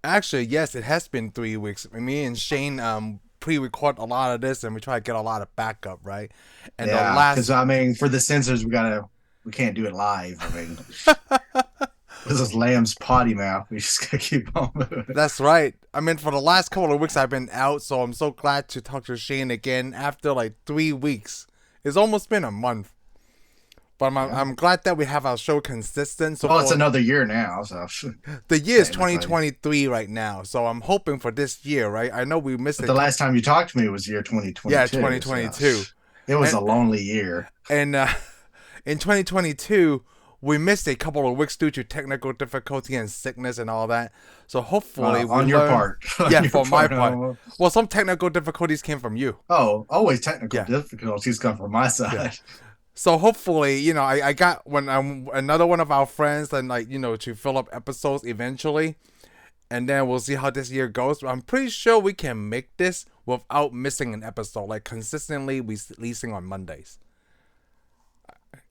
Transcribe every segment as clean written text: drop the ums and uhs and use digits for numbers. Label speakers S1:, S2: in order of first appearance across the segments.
S1: Actually, yes, it has been 3 weeks. Me and Shane pre-record a lot of this, and we try to get a lot of backup, right? And the
S2: Yeah, because
S1: last,
S2: I mean, for the censors, we can't do it live. I mean, this is Lamb's potty mouth. We just gotta keep on moving.
S1: that's right. I mean, for the last couple of weeks, I've been out, so I'm so glad to talk to Shane again after like 3 weeks. It's almost been a month, but
S2: Yeah.
S1: I'm glad that we have our show consistent. So
S2: Well, it's
S1: for
S2: another year now, so
S1: the year is
S2: technically.
S1: 2023 right now, so I'm hoping for this year, right? I know we missed
S2: But
S1: a
S2: the
S1: couple.
S2: last time you talked to me was year
S1: Yeah,
S2: 2022, so
S1: 2022,
S2: it was
S1: and
S2: a lonely year.
S1: and in 2022 we missed a couple of weeks due to technical difficulty and sickness and all that. So hopefully we
S2: On your
S1: learn.
S2: part, on
S1: Yeah,
S2: your
S1: for my
S2: part.
S1: part. Well, some technical difficulties came from you.
S2: Oh, always technical
S1: Yeah,
S2: difficulties come from my
S1: yeah.
S2: side.
S1: So hopefully, I got when another one of our friends and to fill up episodes eventually, and then we'll see how this year goes. I'm pretty sure we can make this without missing an episode, like consistently releasing on Mondays.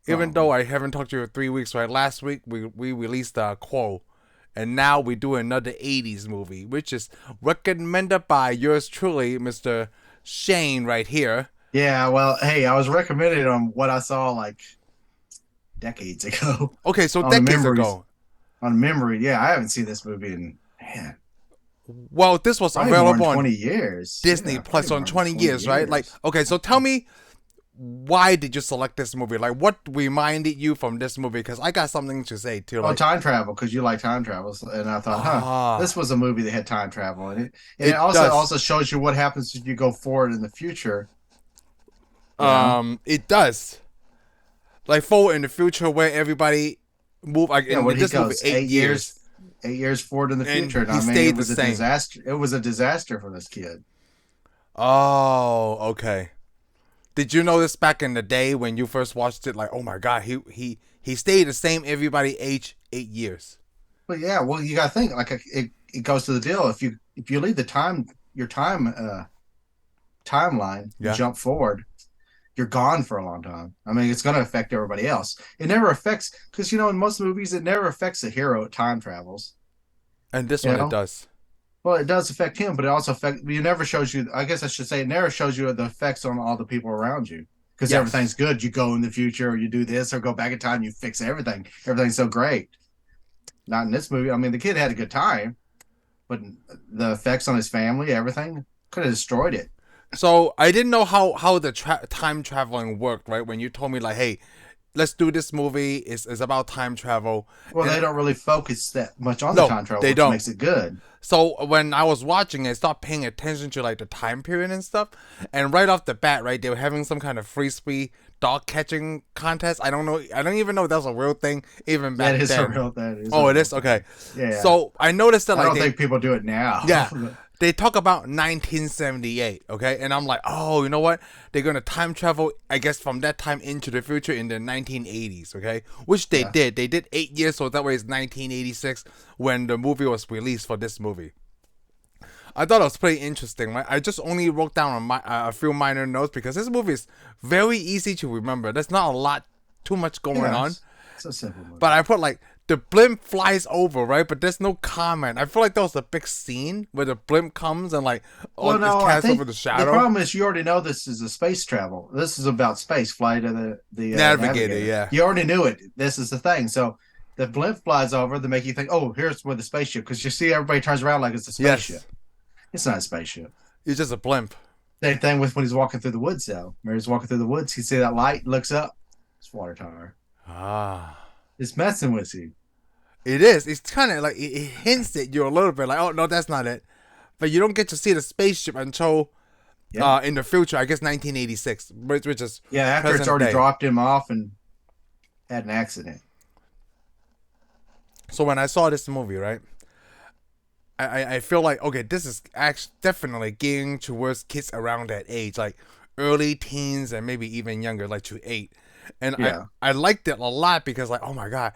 S1: Even though
S2: Probably.
S1: I haven't talked to you for 3 weeks, right? Last week we released Quo, and now we do another 80s movie, which is recommended by yours truly, Mr. Shane, right here.
S2: Yeah, well, hey, I was recommended on what I saw like decades ago
S1: Okay, so
S2: on the
S1: decades
S2: memories
S1: ago.
S2: on memory. Yeah, I haven't seen this movie in man,
S1: Well, this was
S2: probably more than
S1: available on
S2: 20 years.
S1: Disney
S2: Yeah, probably
S1: Plus on
S2: more than
S1: 20
S2: 20
S1: years, right? Like,
S2: years.
S1: okay, so tell me, why did you select this movie? Like, what reminded you from this movie? Because I got something to say too.
S2: Oh,
S1: Like,
S2: time travel because you like time travels, and I thought, huh, this
S1: ah,
S2: was a movie that had time travel in it, and it
S1: it
S2: also
S1: does.
S2: shows you what happens if you go forward in the future. You know,
S1: It does. Like forward in the future, where everybody move. Like
S2: yeah,
S1: in
S2: what he
S1: this movie,
S2: goes
S1: 8 years,
S2: 8 years forward in the
S1: and
S2: future, and
S1: he
S2: I mean, it
S1: stayed the
S2: was a
S1: same.
S2: disaster. It was a disaster for this kid.
S1: Oh, okay. Did you notice back in the day when you first watched it? Like, oh my god, he stayed the same. Everybody aged 8 years.
S2: But yeah, well, you got to think like it goes to the deal. If you leave the your timeline and
S1: Yeah.
S2: jump forward, you're gone for a long time. I mean, it's going to affect everybody else. It never affects because in most movies it never affects the hero at time travels.
S1: And this
S2: You
S1: one it
S2: know,
S1: does.
S2: well, it does affect him, but it also affect. You never shows you. I guess I should say it never shows you the effects on all the people around you because everything's
S1: Yes.
S2: good. You go in the future, or you do this, or go back in time. You fix everything. Everything's so great. Not in this movie. I mean, the kid had a good time, but the effects on his family, everything could have destroyed it.
S1: So I didn't know how the time traveling worked, right? When you told me like, hey, let's do this movie. It's about time travel,
S2: Well,
S1: and
S2: they don't really focus that much on the
S1: no,
S2: time travel,
S1: they
S2: which
S1: don't.
S2: makes it good.
S1: So when I was watching it, I stopped paying attention to like the time period and stuff. And right off the bat, right, they were having some kind of frisbee dog catching contest. I don't know. I don't even know if that's a real thing even
S2: That
S1: back
S2: is a
S1: then.
S2: real. That is a
S1: Oh, it
S2: real
S1: is
S2: thing.
S1: okay.
S2: Yeah,
S1: So I noticed that
S2: I
S1: like
S2: don't
S1: they
S2: think people do it now.
S1: yeah, they talk about 1978, okay? And I'm like, oh, you know what? They're going to time travel, I guess, from that time into the future in the 1980s, okay? Which they
S2: Yeah,
S1: did. They did 8 years, so that way it's 1986 when the movie was released for this movie. I thought it was pretty interesting, right? I just only wrote down a few minor notes because this movie is very easy to remember. There's not a lot, too much going
S2: yeah.
S1: on.
S2: It's a simple
S1: But
S2: movie.
S1: I put like the blimp flies over, right? But there's no comment. I feel like that was a big scene where the blimp comes and like
S2: Well,
S1: it
S2: no, I
S1: casts over
S2: think
S1: the
S2: the
S1: shadow.
S2: problem is you already know this is a space travel. This is about space flight of the
S1: Navigator,
S2: Navigator.
S1: yeah.
S2: You already knew it. This is the thing. So the blimp flies over to make you think, oh, here's where the spaceship. Because you see everybody turns around like it's a spaceship.
S1: Yes.
S2: It's not a spaceship.
S1: It's just a blimp.
S2: Same thing with when he's walking through the woods, though. When he's walking through the woods, he see that light, looks up, it's water tower.
S1: Ah.
S2: It's messing with you.
S1: It is. It's kind of like it hints at you a little bit, like, oh no, that's not it. But you don't get to see the spaceship until
S2: Yeah.
S1: in the future. I guess 1986, which is
S2: Yeah, after it's
S1: present
S2: already
S1: day.
S2: dropped him off and had an accident.
S1: So when I saw this movie, right, I feel like okay, this is actually definitely gearing towards kids around that age, like early teens and maybe even younger, like to 8. And
S2: Yeah.
S1: I liked it a lot because like oh my god,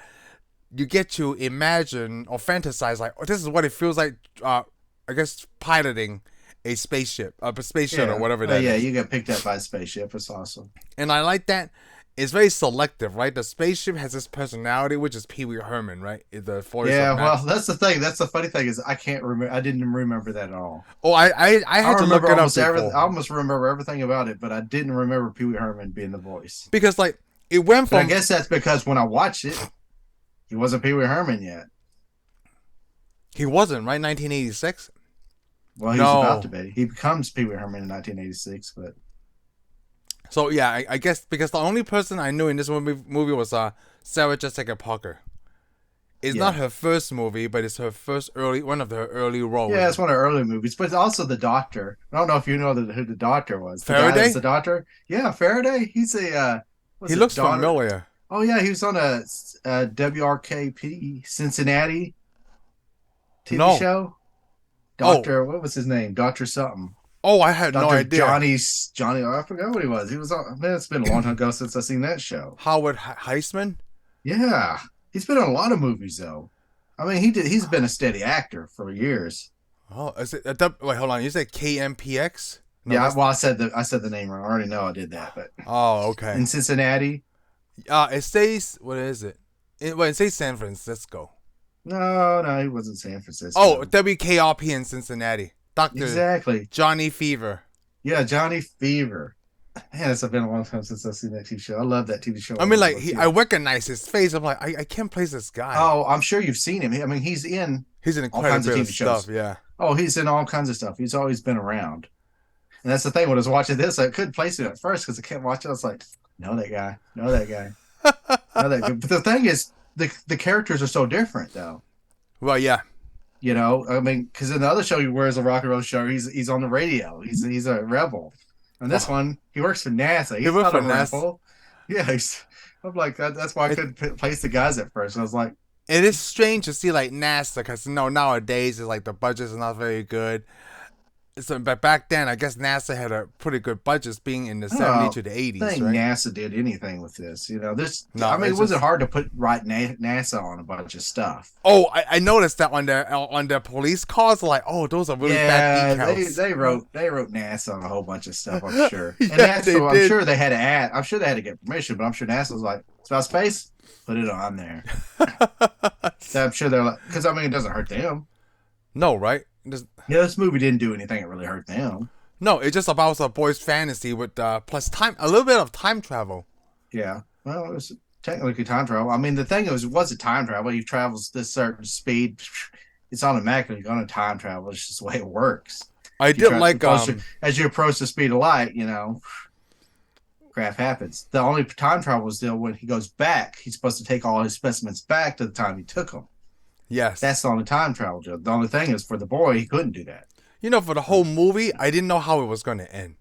S1: you get to imagine or fantasize like oh, this is what it feels like. I guess piloting a spaceship, a space shuttle,
S2: Yeah.
S1: whatever
S2: Oh
S1: that
S2: yeah,
S1: is.
S2: you got picked up by a spaceship. It's awesome.
S1: And I like that. it's very selective, right? The spaceship has this personality, which is Pee Wee Herman, right? The voice
S2: Yeah,
S1: of
S2: well,
S1: Max.
S2: that's the thing. That's the funny thing is I can't remember. I didn't remember that at all.
S1: Oh, I
S2: I
S1: had to look
S2: remember
S1: it up
S2: almost everything. I
S1: before
S2: almost remember everything about it, but I didn't remember Pee Wee Herman being the voice.
S1: because like it went
S2: But I
S1: from
S2: guess that's because when I watched it, he wasn't Pee Wee Herman yet.
S1: he wasn't right 1986.
S2: Well, he was about to be. He becomes Pee Wee Herman in 1986, but
S1: So yeah, I guess because the only person I knew in this movie was Sarah Jessica Parker. It's
S2: Yeah.
S1: not her first movie, but it's her one of her early roles.
S2: yeah, it's one of her early movies. But it's also the Doctor. I don't know if you know who the Doctor was. The guy
S1: Faraday?
S2: that's the Doctor. Yeah, Faraday. He's a.
S1: He looks familiar.
S2: Oh yeah, he was on a WRKP Cincinnati TV show. Doctor, what was his name? Doctor something.
S1: Oh, I had no idea.
S2: Johnny. I forgot what he was. He was on. Man, it's been a long time ago since I've seen that show.
S1: Howard Heisman.
S2: Yeah, he's been in a lot of movies though. I mean, he's been a steady actor for years.
S1: Oh, is it? Wait, hold on. You said KMPX? No,
S2: Yeah, well, I said the name wrong. I already know I did that, but
S1: oh, okay.
S2: in Cincinnati.
S1: It says what is it? It says San Francisco.
S2: No, he wasn't San Francisco.
S1: Oh, WKRP in Cincinnati. Doctor
S2: Exactly.
S1: Johnny Fever.
S2: Yeah, Johnny Fever. Man, it's been a long time since I've seen that TV show. I love that TV show.
S1: I mean, like I recognize his face. I'm like, I can't place this guy.
S2: Oh, I'm sure you've seen him. I mean, he's in
S1: all kinds of TV stuff. Yeah.
S2: Oh, he's in all kinds of stuff. He's always been around. And that's the thing. When I was watching this, I couldn't place it at first because I kept watching. I was like, know that guy. Know that guy. Know that guy. But the thing is, the characters are so different, though.
S1: Well, yeah.
S2: You know, I mean, because in the other show he wears a rock and roll shirt, he's on the radio. He's a rebel. And this one, he works for NASA. He's not a rebel. Yeah, I'm like that's why I couldn't place the guys at first. I was like,
S1: it is strange to see like NASA because nowadays it's like the budgets are not very good. So, but back then, I guess NASA had a pretty good budget, being in the 70s to the 80s.
S2: I think
S1: right?
S2: NASA did anything with this. You know,
S1: No,
S2: I mean, it wasn't hard to put NASA on a bunch of stuff.
S1: Oh, I noticed that on their police cars, like, oh, those are really bad decals.
S2: They wrote NASA on a whole bunch of stuff. I'm sure. And
S1: yeah,
S2: NASA, I'm sure they had to add. I'm sure they had to get permission, but I'm sure NASA was like, it's about space. Put it on there. So I'm sure they're like, because I mean, it doesn't hurt them.
S1: No, right?
S2: Yeah, this movie didn't do anything that really hurt them.
S1: No, it's just about a boy's fantasy with plus a little bit of time travel.
S2: Yeah, well, it was technically time travel. I mean, the thing was, it wasn't time travel. He travels this certain speed. It's automatically going to time travel. It's just the way it works.
S1: I did like
S2: as you approach the speed of light, you know, crap happens. The only time travel is still when he goes back. He's supposed to take all his specimens back to the time he took them.
S1: Yes.
S2: That's the only time travel joke. The only thing is for the boy, he couldn't do that.
S1: You know, for the whole movie, I didn't know how it was going to end.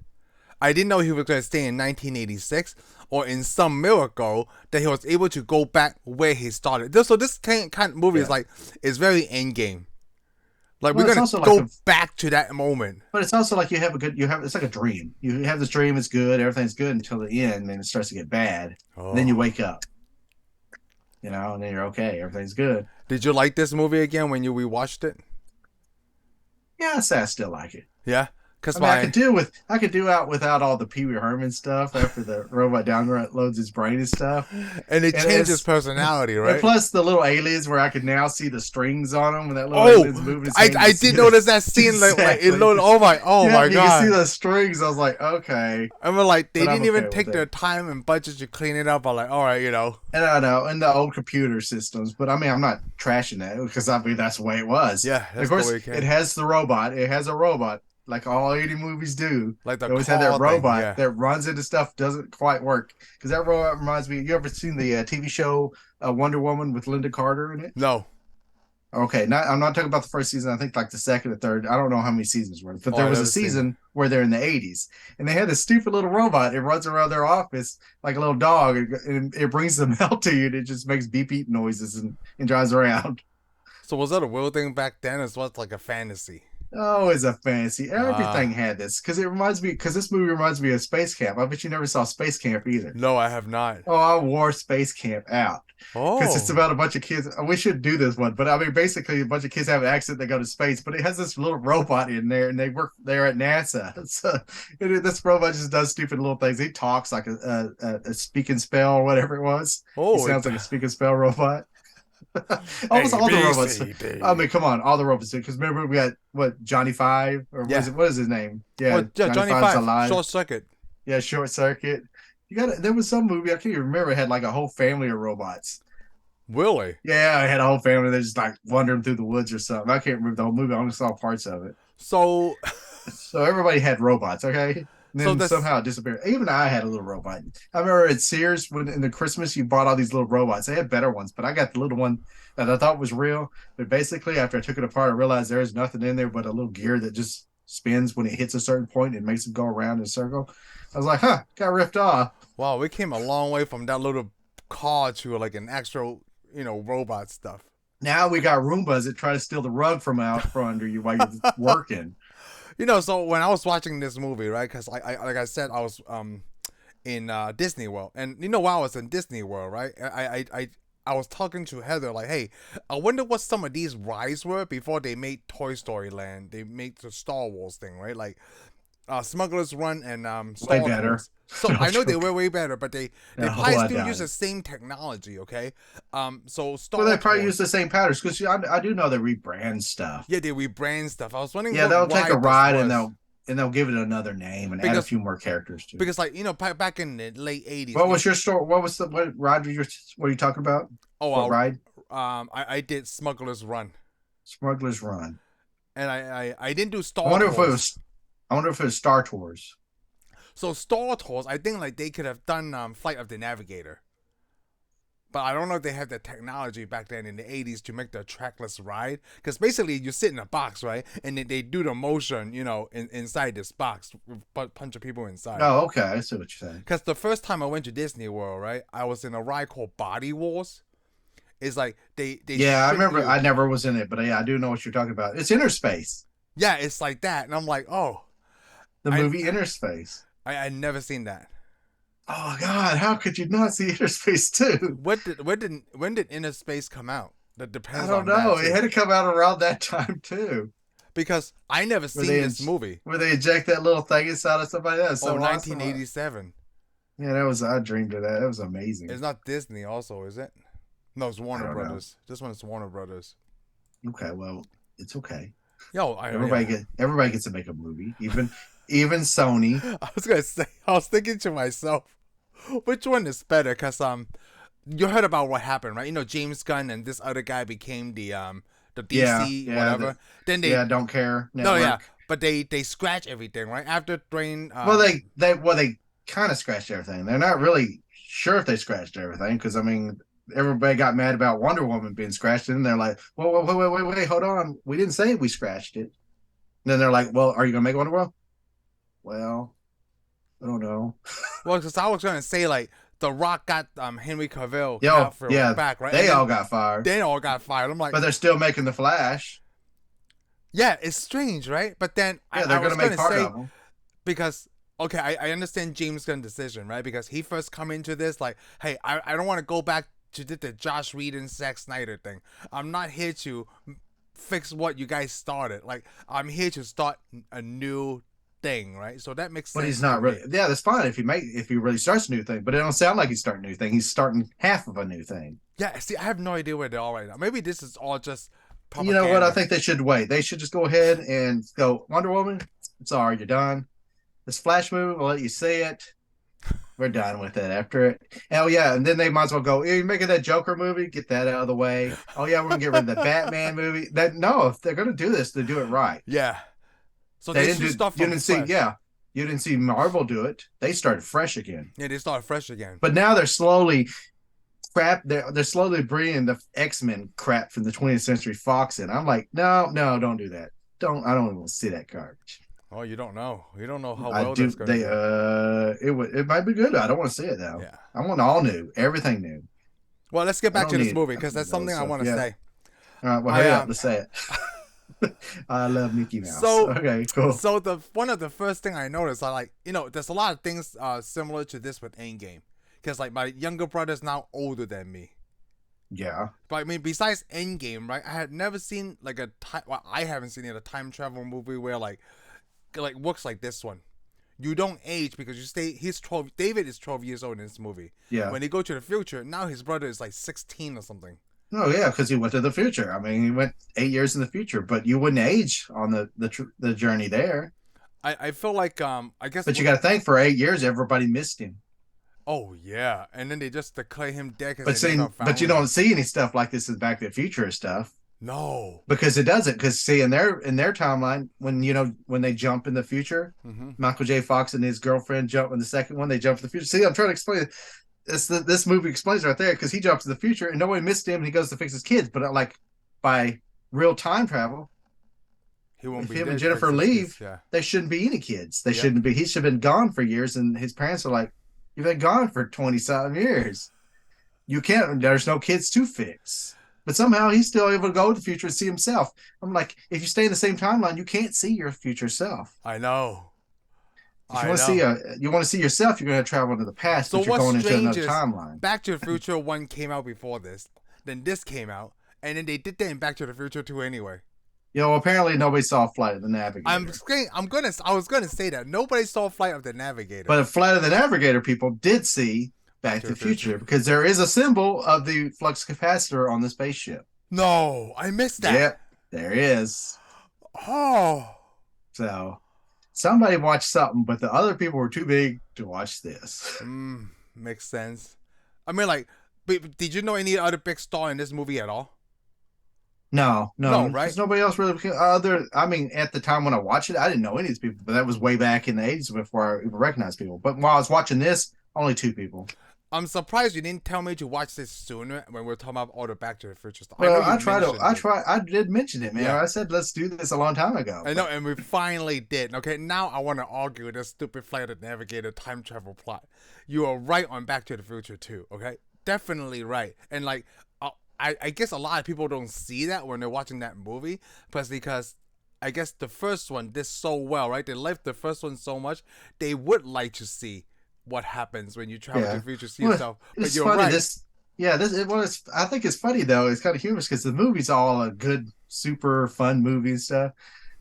S1: I didn't know he was going to stay in 1986 or in some miracle that he was able to go back where he started. So this kind of movie is very endgame. Like, we're going to go back to that moment.
S2: But it's also like it's like a dream. You have this dream, it's good, everything's good until the end, then it starts to get bad. Oh. Then you wake up. You know, and then you're okay. Everything's good.
S1: Did you like this movie again when you rewatched it?
S2: Yeah, I say I still like it.
S1: Yeah,
S2: because I could do out without all the Pee Wee Herman stuff after the robot downloads his brain and stuff.
S1: And it changes his personality, right?
S2: And plus the little aliens where I could now see the strings on them when that little alien's moving his hand.
S1: I did notice that scene. Exactly. Like it loaded. Oh my god!
S2: You can see the strings. I was like, okay.
S1: I mean, like they didn't even take their time and budget to clean it up. I'm like, all right, you know.
S2: And I know, and the old computer systems, but I mean, I'm not trashing that because I mean that's the way it was.
S1: Yeah, that's
S2: of course,
S1: the way it came.
S2: It has the robot. It has a robot. Like all 80 movies do.
S1: Like they
S2: always had that robot that runs into stuff, doesn't quite work. Because that robot reminds me, you ever seen the TV show Wonder Woman with Linda Carter in it?
S1: No.
S2: Okay, I'm not talking about the first season. I think like the second or third. I don't know how many seasons were. But there was a season where they're in the 80s. And they had this stupid little robot. It runs around their office like a little dog. And it brings the mail to you. And it just makes beep beep noises and drives around.
S1: So was that a real thing back then? As well as like a fantasy?
S2: Oh, it's a fantasy. Everything had this because this movie reminds me of Space Camp. I bet you never saw Space Camp either.
S1: No, I have not.
S2: Oh, I wore Space Camp out. because it's
S1: Oh.
S2: about a bunch of kids. We should do this one, but I mean, basically, a bunch of kids have an accident. They go to space, but it has this little robot in there, and they work there at NASA. So this robot just does stupid little things. He talks like a speak and spell or whatever it was. He
S1: Oh,
S2: sounds like a speak and spell robot. Almost
S1: A
S2: all the
S1: B
S2: robots.
S1: C D.
S2: I mean, come on, all the robots. Because remember, we got what Johnny Five or
S1: Yeah.
S2: what is his name? Yeah,
S1: Oh, yeah, Johnny
S2: Five's
S1: Five.
S2: alive.
S1: Short Circuit.
S2: Yeah, Short Circuit. You got there was some movie I can't even remember. It had like a whole family of robots.
S1: Really?
S2: Yeah, I had a whole family. They're just like wandering through the woods or something. I can't remember the whole movie. I only saw parts of it.
S1: So,
S2: So everybody had robots, okay? And
S1: so
S2: then
S1: this.
S2: somehow it disappeared. Even I had a little robot. I remember at Sears when in the Christmas you bought all these little robots. They had better ones, but I got the little one that I thought was real. But basically, after I took it apart, I realized there is nothing in there but a little gear that just spins when it hits a certain point and makes it go around in a circle. I was like, huh, got ripped off.
S1: Wow, we came a long way from that little car to like an actual, robot stuff.
S2: Now we got Roombas that try to steal the rug from out from under you while you're working.
S1: So when I was watching this movie, right? Because I like I said, I was in Disney World, and while I was in Disney World, right? I was talking to Heather like, hey, I wonder what some of these rides were before they made Toy Story Land. They made the Star Wars thing, right? Like Smuggler's Run and Star
S2: Way better.
S1: Wars. So
S2: No
S1: I know they
S2: joke.
S1: were way better, but they
S2: No,
S1: probably
S2: I
S1: still
S2: doubt
S1: use
S2: it.
S1: the same technology, okay? So Star
S2: Well, they probably
S1: Tours-
S2: use the same patterns because I do know they rebrand stuff.
S1: Yeah, they rebrand stuff. I was wondering.
S2: Yeah,
S1: what
S2: they'll take a
S1: this
S2: ride and
S1: was.
S2: they'll give it another name and add a
S1: Because-
S2: few more characters to it.
S1: Because back in the late 80s.
S2: What was your store? What was what ride what are you talking about?
S1: Oh,
S2: What ride?
S1: I did Smuggler's Run,
S2: Smuggler's Run.
S1: and I didn't do Star
S2: I wonder
S1: Tours.
S2: I wonder if it was Star Tours.
S1: So Star Tours, I think like they could have done Flight of the Navigator, but I don't know if they had the technology back then in the 80s to make the trackless ride. Because basically you sit in a box, right, and then they do the motion, inside this box with a bunch of people inside.
S2: Oh, okay. I see what you're saying.
S1: Because the first time I went to Disney World, right, I was in a ride called Body Wars. It's like they
S2: Yeah, I
S1: strip
S2: remember.
S1: you-
S2: I never was in it, but yeah, I do know what you're talking about. It's Inner Space.
S1: Yeah, it's like that, and I'm like, oh,
S2: The
S1: I-
S2: movie Inner Space.
S1: I never seen that.
S2: Oh God, how could you not see Inner Space too?
S1: When did Inner Space come out? That depends.
S2: I don't
S1: on
S2: know.
S1: that,
S2: It
S1: too.
S2: had to come out around that time too,
S1: Because I never seen
S2: they
S1: this movie.
S2: where they inject that little thing inside of somebody else. So
S1: Oh,
S2: awesome.
S1: 1987.
S2: Yeah, that was. I dreamed of that. That was amazing.
S1: It's not Disney, also, is it? No, it's Warner
S2: I don't know.
S1: Brothers. This one is Warner Brothers.
S2: Okay, well, it's okay.
S1: Yo,
S2: Everybody gets to make a movie, even Sony.
S1: I was gonna say. I was thinking to myself, which one is better? Cause you heard about what happened, right? James Gunn and this other guy became the DC
S2: Yeah,
S1: whatever. Then they
S2: Don't care.
S1: no, yeah,
S2: Network.
S1: but they scratch everything, right? After Dwayne.
S2: Well, they kind of scratched everything. They're not really sure if they scratched everything because I mean everybody got mad about Wonder Woman being scratched, and they're like, "Well, wait, hold on, we didn't say we scratched it." And then they're like, "Well, are you gonna make Wonder Woman?" Well, I don't know.
S1: Well, because I was gonna say like The Rock got Henry Cavill
S2: Yeah,
S1: back, right?
S2: They
S1: And
S2: all got fired,
S1: they all got fired. I'm like,
S2: but they're still making the Flash.
S1: yeah, it's strange, right? But then
S2: Yeah, they're
S1: I was
S2: gonna make part
S1: say
S2: of them.
S1: because okay, I understand James Gunn's decision, right? Because he first come into this like, hey, I don't want to go back to the Josh Whedon, Zack Snyder thing. I'm not here to fix what you guys started. Like, I'm here to start a new thing, right? So that makes sense.
S2: But he's not
S1: to
S2: really.
S1: me.
S2: Yeah, that's fine if he really starts a new thing. But it don't sound like he's starting a new thing. He's starting half of a new thing.
S1: Yeah, see, I have no idea where they are right now. Maybe this is all just
S2: You know what? I
S1: propaganda.
S2: think they should wait. They should just go ahead and go Wonder Woman. Sorry, you're done. This Flash movie, we'll let you see it. We're done with it after it. Oh yeah, and then they might as well go. You're making that Joker movie. Get that out of the way. Oh yeah, we're gonna get rid of the Batman movie. No, if they're gonna do this, they do it right.
S1: Yeah. So
S2: They
S1: they
S2: didn't
S1: should
S2: do.
S1: start
S2: You
S1: from
S2: didn't see.
S1: fresh.
S2: Yeah, you didn't see Marvel do it. They started fresh again.
S1: Yeah, they start fresh again.
S2: But now they're slowly crap. They're slowly bringing the X-Men crap from the 20th Century Fox in. I'm like, no, don't do that. I don't even want to see that garbage.
S1: Oh, you don't know. You don't know how
S2: I
S1: well
S2: do.
S1: that's going to
S2: They it might be good. I don't want to see it though.
S1: Yeah.
S2: I want all new, everything new.
S1: Well, let's get
S2: I
S1: back
S2: don't
S1: to this
S2: need-
S1: movie because that's something I want to
S2: yeah.
S1: say.
S2: All right, well,
S1: I,
S2: hurry up. Let's say it. I love Mickey Mouse.
S1: So-
S2: okay, cool.
S1: So one of the first thing I noticed, I like, there's a lot of things similar to this with Endgame, because like my younger brother's now older than me,
S2: Yeah.
S1: But I mean, besides Endgame, right? I had never seen like a time. Well, I haven't seen a time travel movie where like works like this one. You don't age because you stay. He's 12. David is 12 years old in this movie.
S2: Yeah.
S1: When they go to the future, now his brother is like 16 or something.
S2: Oh yeah, because he went to the future. I mean, he went 8 years in the future, but you wouldn't age on the journey there.
S1: I feel like I guess.
S2: But you got to think for 8 years, everybody missed him.
S1: Oh yeah, and then they just declare him dead
S2: But
S1: because they
S2: see,
S1: never
S2: but
S1: found
S2: you
S1: him.
S2: don't see any stuff like this in Back to the Future stuff
S1: No.
S2: because it doesn't. Because see, in their timeline, when they jump in the future,
S1: Mm-hmm.
S2: Michael J. Fox and his girlfriend jump in the second one. They jump to the future. See, I'm trying to explain it. This movie explains right there because he jumps to the future and nobody missed him and he goes to fix his kids. But like by real time travel,
S1: He won't
S2: if
S1: be
S2: him
S1: dead
S2: and Jennifer
S1: because his kids,
S2: leave,
S1: yeah.
S2: there shouldn't be any kids. They
S1: Yep.
S2: shouldn't be. He should have been gone for years, and his parents are like, "You've been gone for 20-something years. You can't. There's no kids to fix." But somehow he's still able to go to the future and see himself. I'm like, if you stay in the same timeline, you can't see your future self.
S1: I know.
S2: If you
S1: I
S2: want to see
S1: know.
S2: you want to see yourself, you're going to travel into the past,
S1: So
S2: but you're
S1: what's
S2: going into
S1: strange
S2: another
S1: is
S2: timeline.
S1: Back to the Future 1 came out before this, then this came out, and then they did that in Back to the Future 2 anyway.
S2: Apparently nobody saw Flight of the Navigator.
S1: I was gonna say that nobody saw Flight of the Navigator.
S2: But Flight of the Navigator people did see Back to the Future because there is a symbol of the flux capacitor on the spaceship.
S1: No, I missed that.
S2: Yep, there is.
S1: Oh.
S2: So somebody watched something, but the other people were too big to watch this.
S1: Makes sense. I mean, like, did you know any other big star in this movie at all?
S2: No,
S1: right?
S2: Because nobody else really I mean, at the time when I watched it, I didn't know any of these people, but that was way back in the 80s before I even recognized people. But while I was watching this, only 2 people.
S1: I'm surprised you didn't tell me to watch this sooner when we were talking about all the Back to the Future stuff.
S2: Well, I did mention it, man.
S1: Yeah.
S2: I said let's do this a long time ago.
S1: I know, and we finally did. Okay, now I want to argue with this stupid Flight of the Navigator time travel plot. You are right on Back to the Future too. Okay, definitely right. And like, I guess a lot of people don't see that when they're watching that movie, plus because I guess the first one did so well, right? They liked the first one so much, they would like to see what happens when you travel to the future, see yourself. But you're
S2: funny,
S1: right.
S2: I think it's funny though. It's kind of humorous because the movie's all a good, super fun movie and stuff,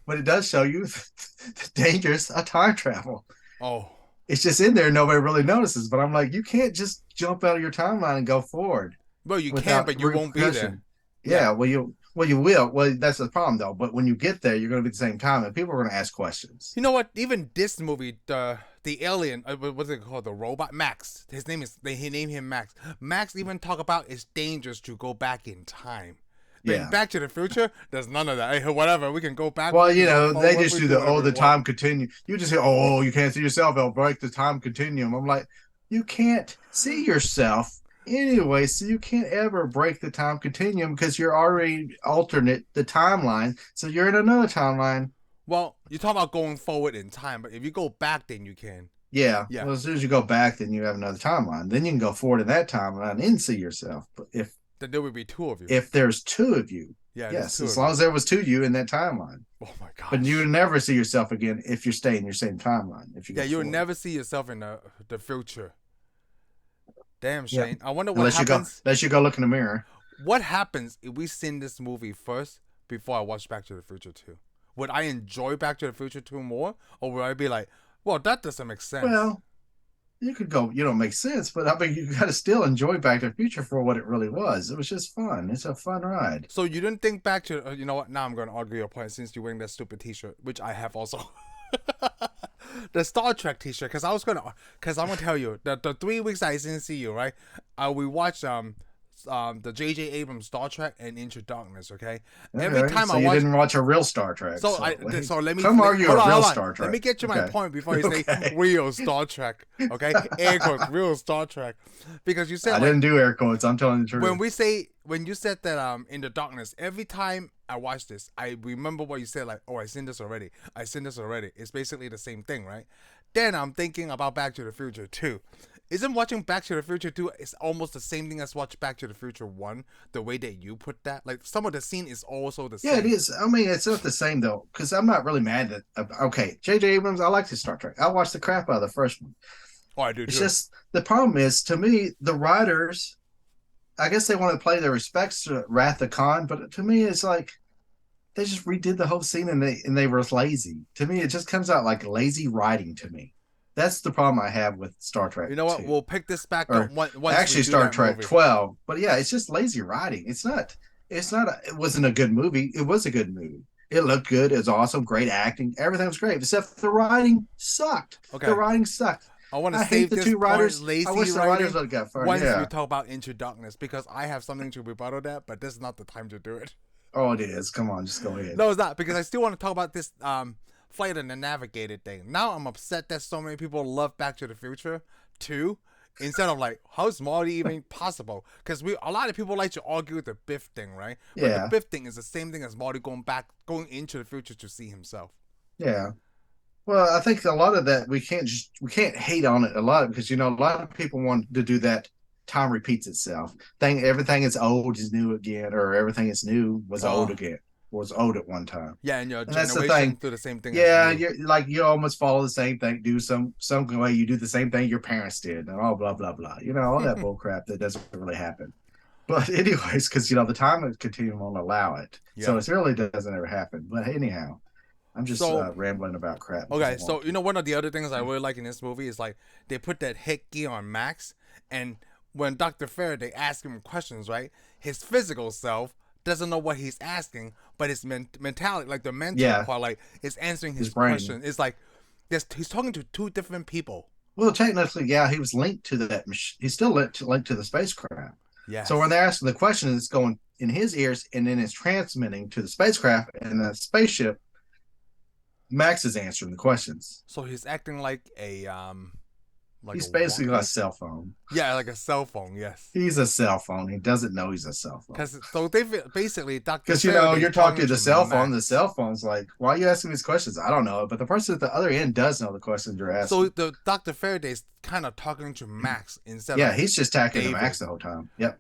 S2: but it does show you the dangers of time travel.
S1: Oh,
S2: it's just in there, nobody really notices. But I'm like, you can't just jump out of your timeline and go forward.
S1: Well, you can, but you won't be there.
S2: Yeah, well, you will. Well, that's the problem though. But when you get there, you're going to be at the same time, and people are going to ask questions.
S1: You know what? Even this movie, the alien, what's it called? The robot, Max. His name is they named him Max. Max even talk about it's dangerous to go back in time. But Back to the Future, there's none of that. Hey, whatever, we can go back.
S2: Well, they just do the time continuum. You just say, oh, you can't see yourself. It'll break the time continuum. I'm like, you can't see yourself. Anyway, so you can't ever break the time continuum because you're already alternate the timeline. So you're in another timeline.
S1: Well, you're talking about going forward in time, but if you go back, then you can.
S2: Yeah. Well, as soon as you go back, then you have another timeline. Then you can go forward in that timeline and see yourself. But
S1: then there would be 2 of you.
S2: If there's 2 of you.
S1: Yeah.
S2: Yes, as long as there was 2 of you in that timeline.
S1: Oh my god.
S2: But you would never see yourself again if you're staying in your same timeline. If you
S1: you would never see yourself in the future. Damn, Shane. I wonder what happens.
S2: Unless you go look in the mirror.
S1: What happens if we seen this movie first before I watch Back to the Future 2? Would I enjoy Back to the Future 2 more? Or would I be like, well, that doesn't make sense?
S2: Well, you could go, make sense, but I mean, you got to still enjoy Back to the Future for what it really was. It was just fun. It's a fun ride.
S1: So you didn't think back to, you know what? Now I'm going to argue your point since you're wearing that stupid t-shirt, which I have also. The Star Trek t-shirt, because I'm gonna tell you the 3 weeks I didn't see you, right? We watched the J.J. Abrams Star Trek and Into Darkness. Okay, every time
S2: I watch, you didn't watch a real Star Trek.
S1: So let me
S2: argue a real Star Trek.
S1: Let me get you my point before you say real Star Trek. Okay, air quotes, real Star Trek, because you said
S2: I didn't do air quotes. I'm telling the truth.
S1: When you said that Into Darkness, every time I watch this, I remember what you said, like, oh, I seen this already. It's basically the same thing, right? Then I'm thinking about Back to the Future 2. Isn't watching Back to the Future 2 is almost the same thing as watch Back to the Future 1, the way that you put that? Like, some of the scene is also the same.
S2: Yeah, it is. I mean, it's not the same, though, because I'm not really mad at okay, J.J. Abrams, I like his Star Trek. I watched the crap out of the first one.
S1: Oh, I do, too.
S2: It's just, the problem is, to me, the writers I guess they want to play their respects to Wrath of Khan, but to me, it's like they just redid the whole scene and they were lazy. To me, it just comes out like lazy writing to me. That's the problem I have with Star Trek
S1: You know what?
S2: 2.
S1: We'll pick this back up
S2: Or
S1: once we
S2: actually
S1: do
S2: Star
S1: that
S2: Trek
S1: movie.
S2: 12. But yeah, it's just lazy writing. It wasn't a good movie. It was a good movie. It looked good. It was awesome. Great acting. Everything was great, except the writing sucked.
S1: Okay.
S2: The writing sucked.
S1: I want to
S2: I
S1: save
S2: hate the
S1: this
S2: two writers.
S1: point, lazy
S2: I wish the
S1: writing,
S2: writers would have got fired.
S1: once
S2: Yeah.
S1: we talk about Into Darkness, because I have something to rebuttal that, but this is not the time to do it.
S2: Oh, it is. Come on, just go ahead.
S1: No, it's not, because I still want to talk about this Flight and the Navigator thing. Now I'm upset that so many people love Back to the Future 2 instead of like, how's Marty even possible? Because a lot of people like to argue with the Biff thing, right? But
S2: Yeah.
S1: the Biff thing is the same thing as Marty going into the future to see himself.
S2: Yeah. Well, I think a lot of that we can't hate on it a lot because a lot of people want to do that. Time repeats itself. Everything is old is new again, or everything is new was old again, was old at one time.
S1: Yeah, and your
S2: And that's the
S1: generation
S2: thing.
S1: do the same thing.
S2: Yeah,
S1: as you.
S2: you almost follow the same thing. Do some way you do the same thing your parents did, and all blah blah blah. All that bull crap that doesn't really happen. But anyways, because the time continuum won't allow it, so it really doesn't ever happen. But anyhow. I'm just rambling about crap.
S1: Okay, so one of the other things I really like in this movie is like they put that hit gear on Max, and when Dr. Faraday asks him questions, right, his physical self doesn't know what he's asking, but his mentality, like the mental part, like is answering his question. It's like he's talking to two different people.
S2: Well, technically, yeah, he was linked to that machine. He's still linked to the spacecraft.
S1: Yeah.
S2: So when they're asking the question, it's going in his ears, and then it's transmitting to the spacecraft and the spaceship. Max is answering the questions.
S1: So he's acting like a
S2: he's basically like a cell phone.
S1: Yeah, like a cell phone. Yes.
S2: He's a cell phone. He doesn't know he's a cell phone.
S1: So they basically
S2: because you're talking to the cell phone. The cell phone's like, "Why are you asking these questions?" I don't know, but the person at the other end does know the questions you're asking.
S1: So the Dr. Faraday's kind of talking to Max instead.
S2: Yeah, he's just talking to Max the whole time. Yep.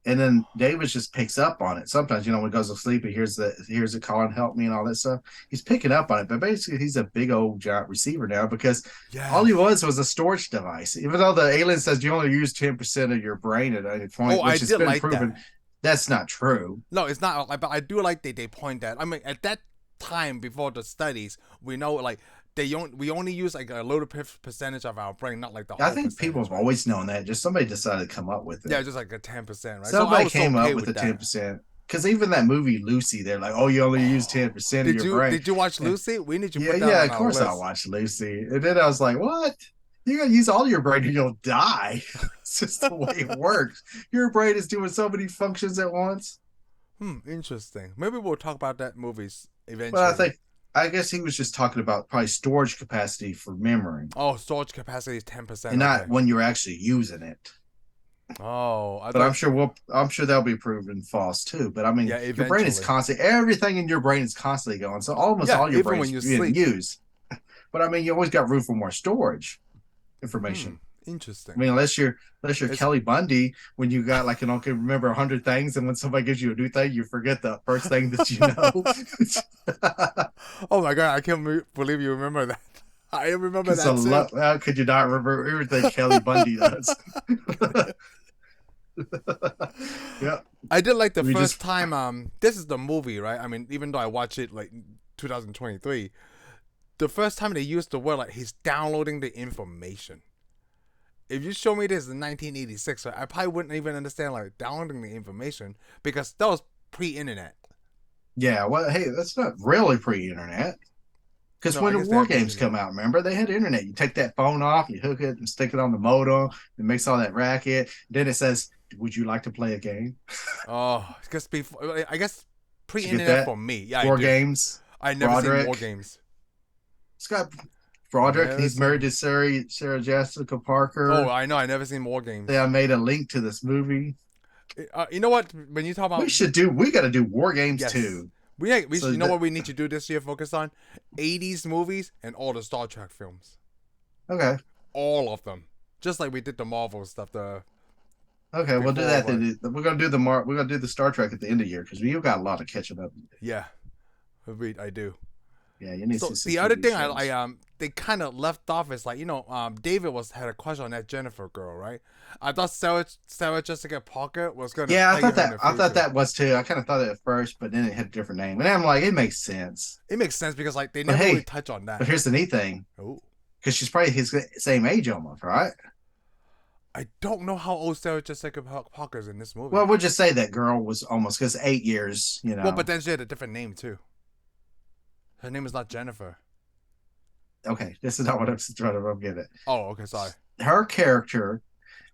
S2: And then David just picks up on it. Sometimes, when he goes to sleep, he hears the call and help me and all that stuff. He's picking up on it, but basically he's a big old giant receiver now because all he was a storage device. Even though the alien says you only use 10% of your brain at any point, which has been proven, that's not true.
S1: No, it's not. But I do like that they point that. I mean, at that time before the studies, we know like we only use like a little percentage of our brain, not like the whole
S2: I think people have always known that. Just somebody decided to come up with it.
S1: Yeah, just like a 10%, right?
S2: Somebody came up with the 10%. Because even that movie Lucy, they're like, "Oh, you only use 10% of your brain."
S1: Did you watch Lucy? We need to put that
S2: on
S1: of
S2: course I watched Lucy. And then I was like, "What? You gotta use all your brain or you'll die." It's just the way it works. Your brain is doing so many functions at once.
S1: Interesting. Maybe we'll talk about that movies eventually.
S2: But I guess he was just talking about probably storage capacity for memory.
S1: Oh, storage capacity is 10%,
S2: and not when you're actually using it.
S1: Oh,
S2: but I'm sure that'll be proven false too. But I mean, your brain is constantly, everything in your brain is constantly going. So almost all your brain is being used. But I mean, you always got room for more storage information.
S1: Interesting.
S2: I mean, unless you're Kelly Bundy, when you got like can remember 100 things, and when somebody gives you a new thing, you forget the first thing that you know.
S1: Oh my god, I can't believe you remember that. I remember that too.
S2: How could you not remember everything Kelly Bundy does? Yeah,
S1: I did like the first time. This is the movie, right? I mean, even though I watched it like 2023, the first time they used the word like he's downloading the information. If you show me this in 1986, I probably wouldn't even understand like downloading the information because that was pre-internet.
S2: Yeah, well, hey, that's not really pre-internet. Because when the war games come out, remember, they had internet. You take that phone off, you hook it and stick it on the modem, it makes all that racket. Then it says, "Would you like to play a game?"
S1: Oh, because before, I guess pre-internet for me. Yeah,
S2: war games.
S1: I never seen war games.
S2: It's got Broderick. He's married to Sarah Jessica Parker.
S1: Oh, I know. I never seen war games.
S2: I made a link to this movie.
S1: You know what? When you talk about,
S2: we got to do war games too.
S1: You know what we need to do this year? Focus on 80s movies and all the Star Trek films.
S2: Okay.
S1: All of them, just like we did the Marvel stuff.
S2: Okay, we'll do that. We're gonna do we're gonna do the Star Trek at the end of the year because we've got a lot of catching up.
S1: Yeah, I do.
S2: Yeah, you need to
S1: So
S2: see some
S1: the other
S2: TV
S1: thing
S2: shows.
S1: they kind of left off is like, David had a crush on that Jennifer girl, right? I thought Sarah Jessica Parker was gonna
S2: Yeah,
S1: play her in the
S2: I thought
S1: future.
S2: that was too. I kind of thought it at first, but then it had a different name, and I'm like, it makes sense.
S1: It makes sense because like they
S2: But
S1: never really
S2: hey,
S1: touch on
S2: but
S1: that.
S2: here's the neat thing,
S1: Oh,
S2: because she's probably his same age almost, right?
S1: I don't know how old Sarah Jessica Parker is in this movie.
S2: Well, we'll just say that girl was almost because 8 years,
S1: Well, but then she had a different name too. Her name is not Jennifer.
S2: Okay, this is not what I'm trying to get at.
S1: Oh, okay, sorry.
S2: Her character,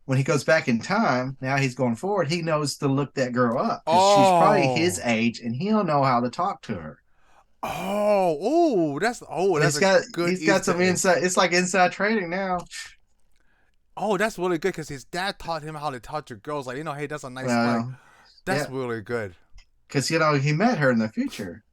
S2: when he goes back in time, now he's going forward, he knows to look that girl up because she's probably his
S1: Oh,
S2: age and he'll know how to talk to her.
S1: that's
S2: He's
S1: a
S2: got
S1: good
S2: he's got
S1: Easter
S2: some
S1: egg.
S2: inside. It's like inside trading now.
S1: Oh, that's really good because his dad taught him how to talk to girls. Like, hey, that's a nice flag.
S2: Well,
S1: That's
S2: yeah,
S1: really good.
S2: because he met her in the future,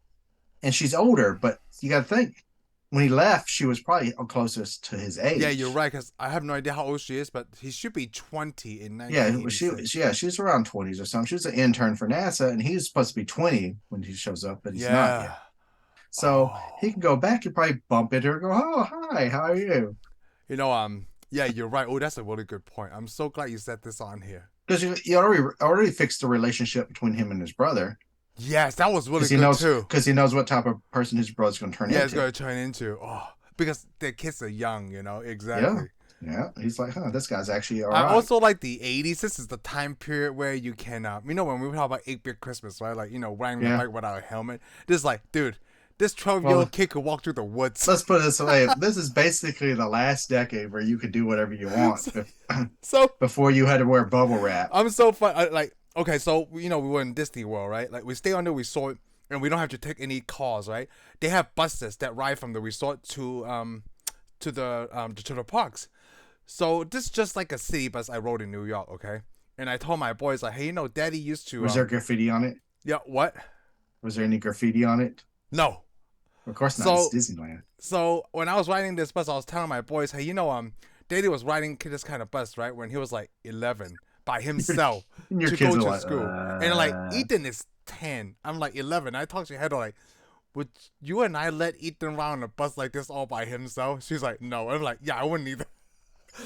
S2: and she's older. But you got to think, when he left, she was probably closest to his
S1: Yeah, you're
S2: age.
S1: right because I have no idea how old she is, but he should be 20 in
S2: Yeah, she
S1: 1986.
S2: yeah, she's around 20s or something. She was an intern for NASA, and he's supposed to be 20 when he shows up, but he's not yet.
S1: Yeah.
S2: So he
S1: Oh.
S2: can go back and probably bump into her, and go, "Oh, hi, how are you?"
S1: Yeah, you're right. Oh, that's a really good point. I'm so glad you said this on here.
S2: Because you already fixed the relationship between him and his brother.
S1: Yes, that was really
S2: Because he
S1: good
S2: knows
S1: too.
S2: because he knows what type of person his brother's going to turn
S1: Yeah, it's
S2: into.
S1: going to turn into, because the kids are young,
S2: Yeah,
S1: exactly.
S2: yeah. He's like, huh, this guy's actually all
S1: I
S2: right.
S1: also like the 80s. This is the time period where you can, when we talk about 8-bit Christmas, right? Like, riding the
S2: Yeah.
S1: bike without a helmet. This is like, dude, this 12-year-old
S2: Well,
S1: kid could walk through the woods.
S2: let's put it this way: this is basically the last decade where you could do whatever you want
S1: So,
S2: before you had to wear bubble wrap.
S1: I'm so fun. Like, okay, so, we were in Disney World, right? Like, we stay on the resort and we don't have to take any cars, right? They have buses that ride from the resort to the parks. So this is just like a city bus I rode in New York, okay? And I told my boys like, hey, Daddy used to
S2: Was there graffiti on it?
S1: yeah, what?
S2: Was there any graffiti on it?
S1: No.
S2: Of course not. It's
S1: So
S2: Disneyland.
S1: so when I was riding this bus, I was telling my boys, hey, Daddy was riding this kind of bus, right? When he was like 11 by himself
S2: And your
S1: to
S2: kids
S1: go
S2: are
S1: to
S2: like,
S1: school. And like Ethan is 10. I'm like 11. I talked to Heather like, would you and I let Ethan ride on a bus like this all by himself? She's like, no. I'm like, yeah, I wouldn't either.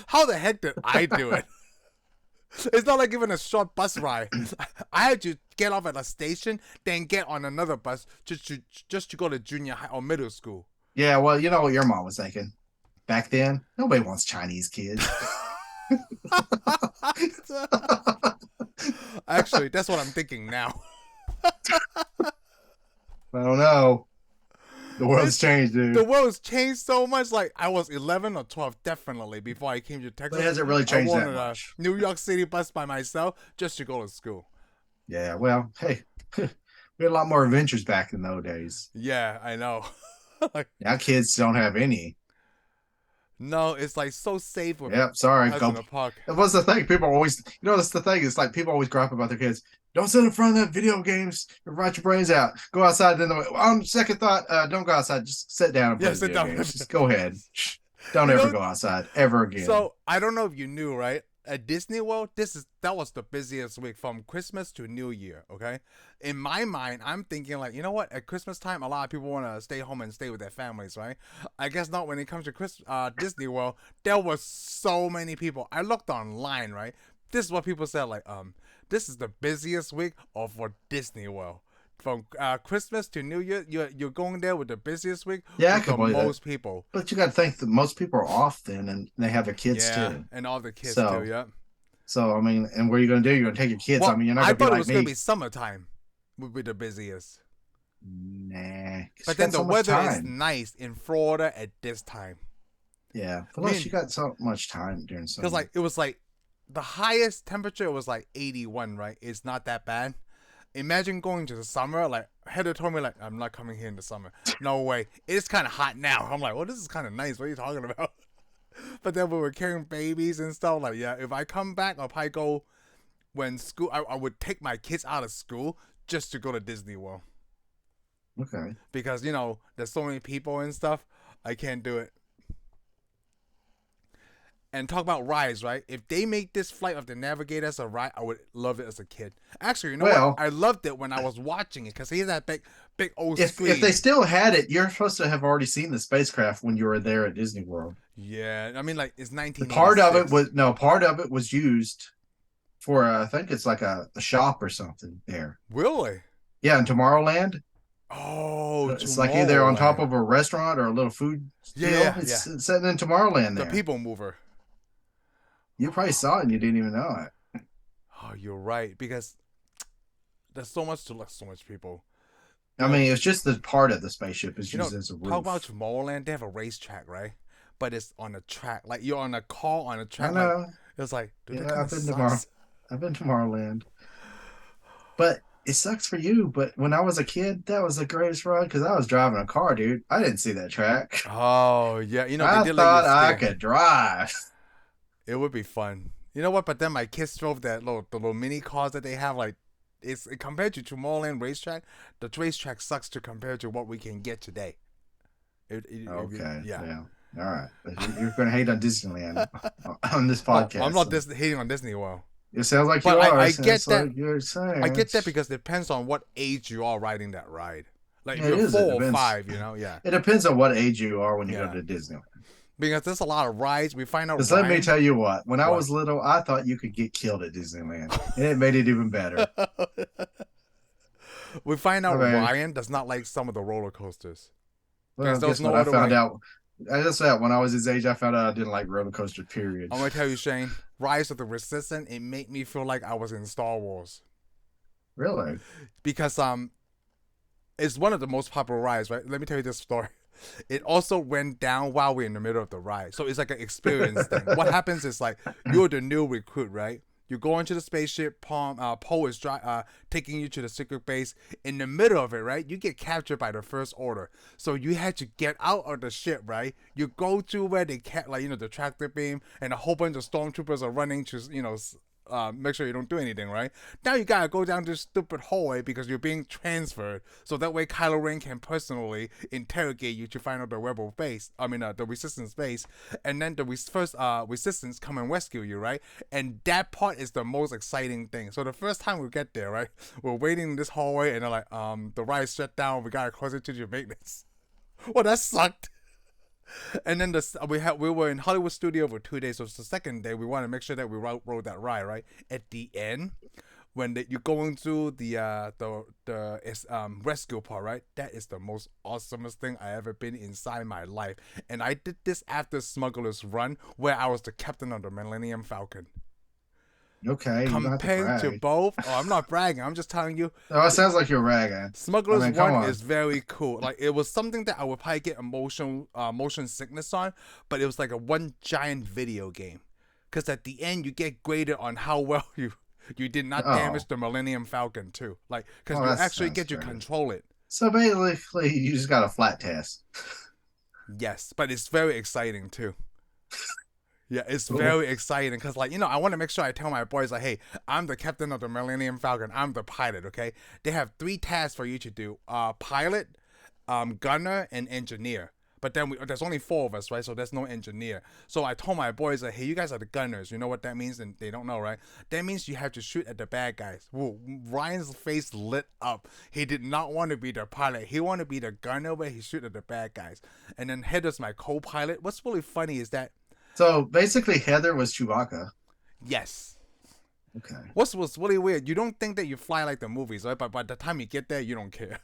S1: How the heck did I do it? It's not like even a short bus ride. I had to get off at a station, then get on another bus just to go to junior high or middle school.
S2: yeah, well, you know what your mom was thinking. Back then, nobody wants Chinese kids.
S1: Actually, that's what I'm thinking now.
S2: I don't know. The world's changed, dude.
S1: The world's changed so much. Like I was 11 or 12, definitely before I came to
S2: But
S1: Texas.
S2: it hasn't really
S1: I
S2: changed that
S1: wanted
S2: much.
S1: a New York City bus by myself just to go to school.
S2: Yeah, well, hey, we had a lot more adventures back in those days.
S1: Yeah, I know. Like,
S2: Now kids don't have any.
S1: no, it's like so safe with
S2: Yep, sorry.
S1: us in
S2: Go.
S1: the park.
S2: That was the thing. People always, that's the thing. It's like people always gripe about their kids. Don't sit in front of that video games and rot your brains out. Go outside. Then on second thought, don't go outside. Just sit down and play
S1: Yeah, sit
S2: video
S1: down.
S2: games. Just go ahead. Don't
S1: You
S2: ever
S1: know,
S2: go outside ever again.
S1: So I don't know if you knew, right? At Disney World, that was the busiest week from Christmas to New Year. Okay, in my mind, I'm thinking like, you know what? At Christmas time, a lot of people want to stay home and stay with their families, right? I guess not when it comes to Disney World. There was so many people. I looked online, right? This is what people said, like, this is the busiest week of for Disney World. From Christmas to New Year, you're going there with the busiest week
S2: yeah, I
S1: with
S2: can
S1: the
S2: believe that.
S1: most people.
S2: But you got to think that most people are off then, and they have their kids
S1: Yeah,
S2: too.
S1: and all the kids
S2: So,
S1: too. Yeah.
S2: I mean, and what are you going to do? You're going to take your kids.
S1: Well,
S2: I mean, you're not
S1: I
S2: going to be
S1: thought it
S2: like
S1: was going to
S2: me.
S1: be summertime would be the busiest.
S2: Nah, 'cause
S1: But
S2: you
S1: then
S2: got
S1: the
S2: so much
S1: weather is
S2: time.
S1: nice in Florida at this time.
S2: Yeah,
S1: I
S2: plus
S1: mean,
S2: you got so much time during summer.
S1: because like it was like the highest temperature was like 81, right? It's not that bad. Imagine going to the summer. Like Heather told me, like I'm not coming here in the summer. No way. It's kind of hot now. I'm like, well, this is kind of nice. What are you talking about? But then we were carrying babies and stuff. Like, yeah, if I come back, I'll probably go when school. I would take my kids out of school just to go to Disney World.
S2: Okay.
S1: Because there's so many people and stuff. I can't do it. And talk about rides, right? If they make this Flight of the Navigator as a ride, I would love it as a kid. Actually, you know what? I loved it when I was watching it because he had that big old screen.
S2: If they still had it, you're supposed to have already seen the spacecraft when you were there at Disney World.
S1: Yeah, I mean, like it's 1986.
S2: Part of it was used for I think it's like a shop or something there.
S1: Really?
S2: Yeah, in Tomorrowland.
S1: Oh,
S2: it's like either on top of a restaurant or a little food deal. It's sitting in Tomorrowland there.
S1: The People Mover.
S2: You probably saw it and you didn't even know it.
S1: Oh, you're right, because there's so much people.
S2: I mean, it's just the part of the spaceship is used as a roof.
S1: Talk about Tomorrowland, they have a racetrack, right? But it's on a track, like you're on a car on a track.
S2: I know.
S1: Like, it's like, dude,
S2: I've been to Tomorrowland, but it sucks for you. But when I was a kid, that was the greatest ride because I was driving a car, dude. I didn't see that track.
S1: Oh yeah,
S2: I thought I could drive.
S1: It would be fun. You know what? But then my kids drove the little mini cars that they have. Like, compared to Tomorrowland racetrack, the racetrack sucks to compare to what we can get today.
S2: Okay. Yeah. All right. You're going to hate on Disneyland on this podcast.
S1: I'm not hating on Disney World.
S2: It sounds like you are.
S1: I get that.
S2: Like you're saying.
S1: I get that because it depends on what age you are riding that ride. Like, if you're 4 or 5, you know? Yeah.
S2: It depends on what age you are when you go to Disneyland.
S1: Because there's a lot of rides. We find out.
S2: Because let me tell you what. When I was little, I thought you could get killed at Disneyland, and it made it even better.
S1: We find out Ryan does not like some of the roller coasters.
S2: Well, guess what I found out. That's that. When I was his age, I found out I didn't like roller coaster. Period.
S1: I'm gonna tell you, Shane. Rise of the Resistance. It made me feel like I was in Star Wars.
S2: Really?
S1: Because it's one of the most popular rides, right? Let me tell you this story. It also went down while we're in the middle of the ride. So it's like an experience thing. What happens is like you're the new recruit, right? You go into the spaceship, Poe is taking you to the secret base. In the middle of it, right, you get captured by the First Order. So you had to get out of the ship, right? You go to where they the tractor beam, and a whole bunch of stormtroopers are running to, make sure you don't do anything, right? Now you gotta go down this stupid hallway because you're being transferred, so that way Kylo Ren can personally interrogate you to find out the rebel base. The Resistance base, and then the Resistance come and rescue you, right? And that part is the most exciting thing. So the first time we get there, right, we're waiting in this hallway, and they're like, the ride's shut down. We gotta close it to your maintenance. Well, that sucked. And then we were in Hollywood Studio for 2 days. So it's the second day. We want to make sure that we rode that ride, right? At the end, when you're going through the rescue part, right? That is the most awesomest thing I ever been inside my life. And I did this after Smuggler's Run, where I was the captain of the Millennium Falcon.
S2: Okay.
S1: Compared to both, I'm not bragging. I'm just telling you.
S2: Oh, it sounds like you're bragging.
S1: Smuggler's Run is very cool. Like, it was something that I would probably get motion sickness on, but it was like a one giant video game. Because at the end, you get graded on how well you did not damage the Millennium Falcon too. Like, because you actually get to control it.
S2: So basically, you just got a flat test.
S1: Yes, but it's very exciting too. Yeah, it's very exciting because, I want to make sure I tell my boys, like, hey, I'm the captain of the Millennium Falcon. I'm the pilot, okay? They have 3 tasks for you to do. Pilot, gunner, and engineer. But then there's only 4 of us, right? So there's no engineer. So I told my boys, like, hey, you guys are the gunners. You know what that means? And they don't know, right? That means you have to shoot at the bad guys. Whoa, Ryan's face lit up. He did not want to be the pilot. He wanted to be the gunner where he shoot at the bad guys. And then Heather's my co-pilot. What's really funny is that
S2: so basically, Heather was Chewbacca.
S1: Yes.
S2: Okay.
S1: What's really weird? You don't think that you fly like the movies, right? But by the time you get there, you don't care.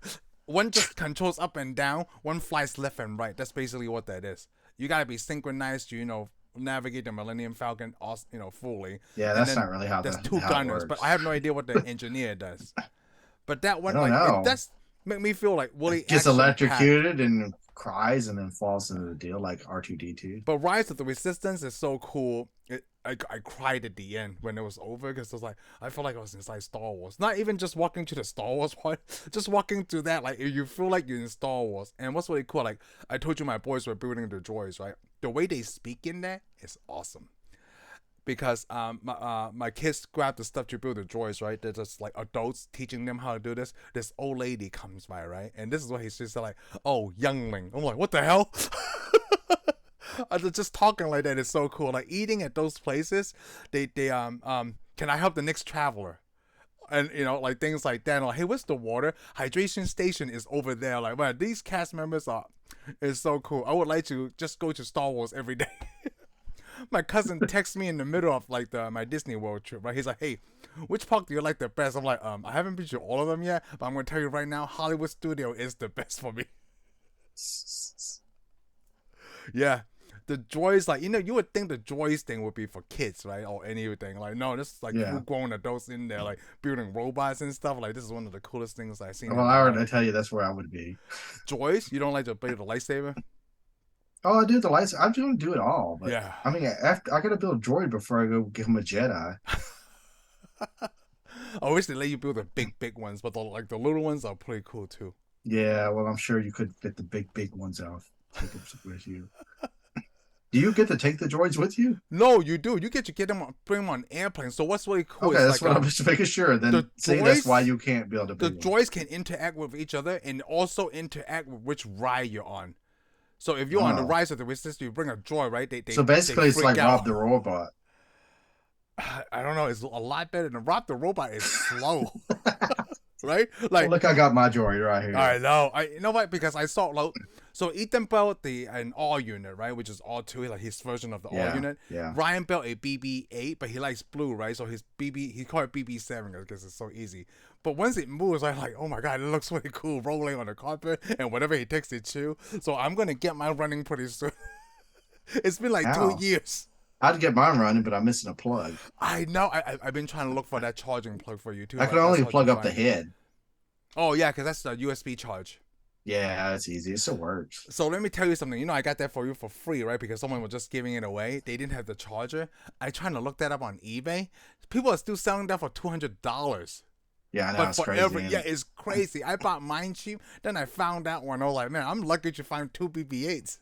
S1: One just controls up and down. One flies left and right. That's basically what that is. You gotta be synchronized to navigate the Millennium Falcon, fully.
S2: Yeah, that's not really how.
S1: There's 2 gunners, but I have no idea what the engineer does. But that one, that's make me feel like Willie
S2: gets electrocuted and cries and then falls into the deal like R2-D2.
S1: But Rise of the Resistance is so cool. I cried at the end when it was over because it was like I felt like I was inside Star Wars. Not even just walking to the Star Wars part, just walking through that, like you feel like you're in Star Wars. And what's really cool, like I told you, my boys were building the droids, right? The way they speak in there is awesome. Because my kids grab the stuff to build the droids, right? They're just like adults teaching them how to do this. This old lady comes by, right? And this is what he's just like, oh, youngling. I'm like, what the hell? Just talking like that is so cool. Like eating at those places, they can I help the next traveler? And like things like that. Like, hey, what's the water hydration station is over there? Like, man, these cast members are is so cool. I would like to just go to Star Wars every day. My cousin texts me in the middle of like my Disney World trip, right? He's like, hey, which park do you like the best? I'm like, I haven't been to all of them yet, but I'm gonna tell you right now, Hollywood Studio is the best for me. Yeah. The Joys, like, you would think the Joys thing would be for kids, right? Or anything. Like, no, this is like full grown adults in there, like building robots and stuff. Like, this is one of the coolest things I've seen.
S2: Well, I already tell you that's where I would be.
S1: Joys? You don't like to play the lightsaber?
S2: Oh, I do the lights. I'm going to do it all. But
S1: yeah.
S2: I mean, after I got to build a droid before I go give him a Jedi.
S1: I wish they let you build the big ones, but the little ones are pretty cool too.
S2: Yeah, well, I'm sure you could fit the big ones out. Take them with you. Do you get to take the droids with you?
S1: No, you do. You get to bring them on airplanes. So what's really cool?
S2: Okay, that's what I'm just making sure. Then that's why you can't build a big
S1: The droids can interact with each other and also interact with which ride you're on. So if you're on the Rise of the Resistance, you bring a droid, right?
S2: So basically, it's like Rob the Robot.
S1: I don't know. It's a lot better than Rob the Robot is slow. Right? Like,
S2: look, I got my droid right here.
S1: I know. You know what? Because I saw so Ethan built an all unit, right? Which is all two, like his version of the all unit.
S2: Yeah.
S1: Ryan built a BB-8, but he likes blue, right? So his he called it BB-7 because it's so easy. But once it moves, I'm like, oh my god, it looks really cool rolling on the carpet and whatever he takes it to. So I'm gonna get mine running pretty soon. It's been like 2 years.
S2: I'd get mine running, but I'm missing a plug.
S1: I know. I've been trying to look for that charging plug for you too.
S2: I can only plug up the head.
S1: Oh yeah, because that's the USB charge.
S2: Yeah, that's easy. It still works.
S1: So let me tell you something. I got that for you for free, right? Because someone was just giving it away. They didn't have the charger. I tried to look that up on eBay. People are still selling that for $200.
S2: Yeah, I know. It's crazy.
S1: Yeah, it's crazy. I bought mine cheap. Then I found that one. I was like, man, I'm lucky to find two BB-8s.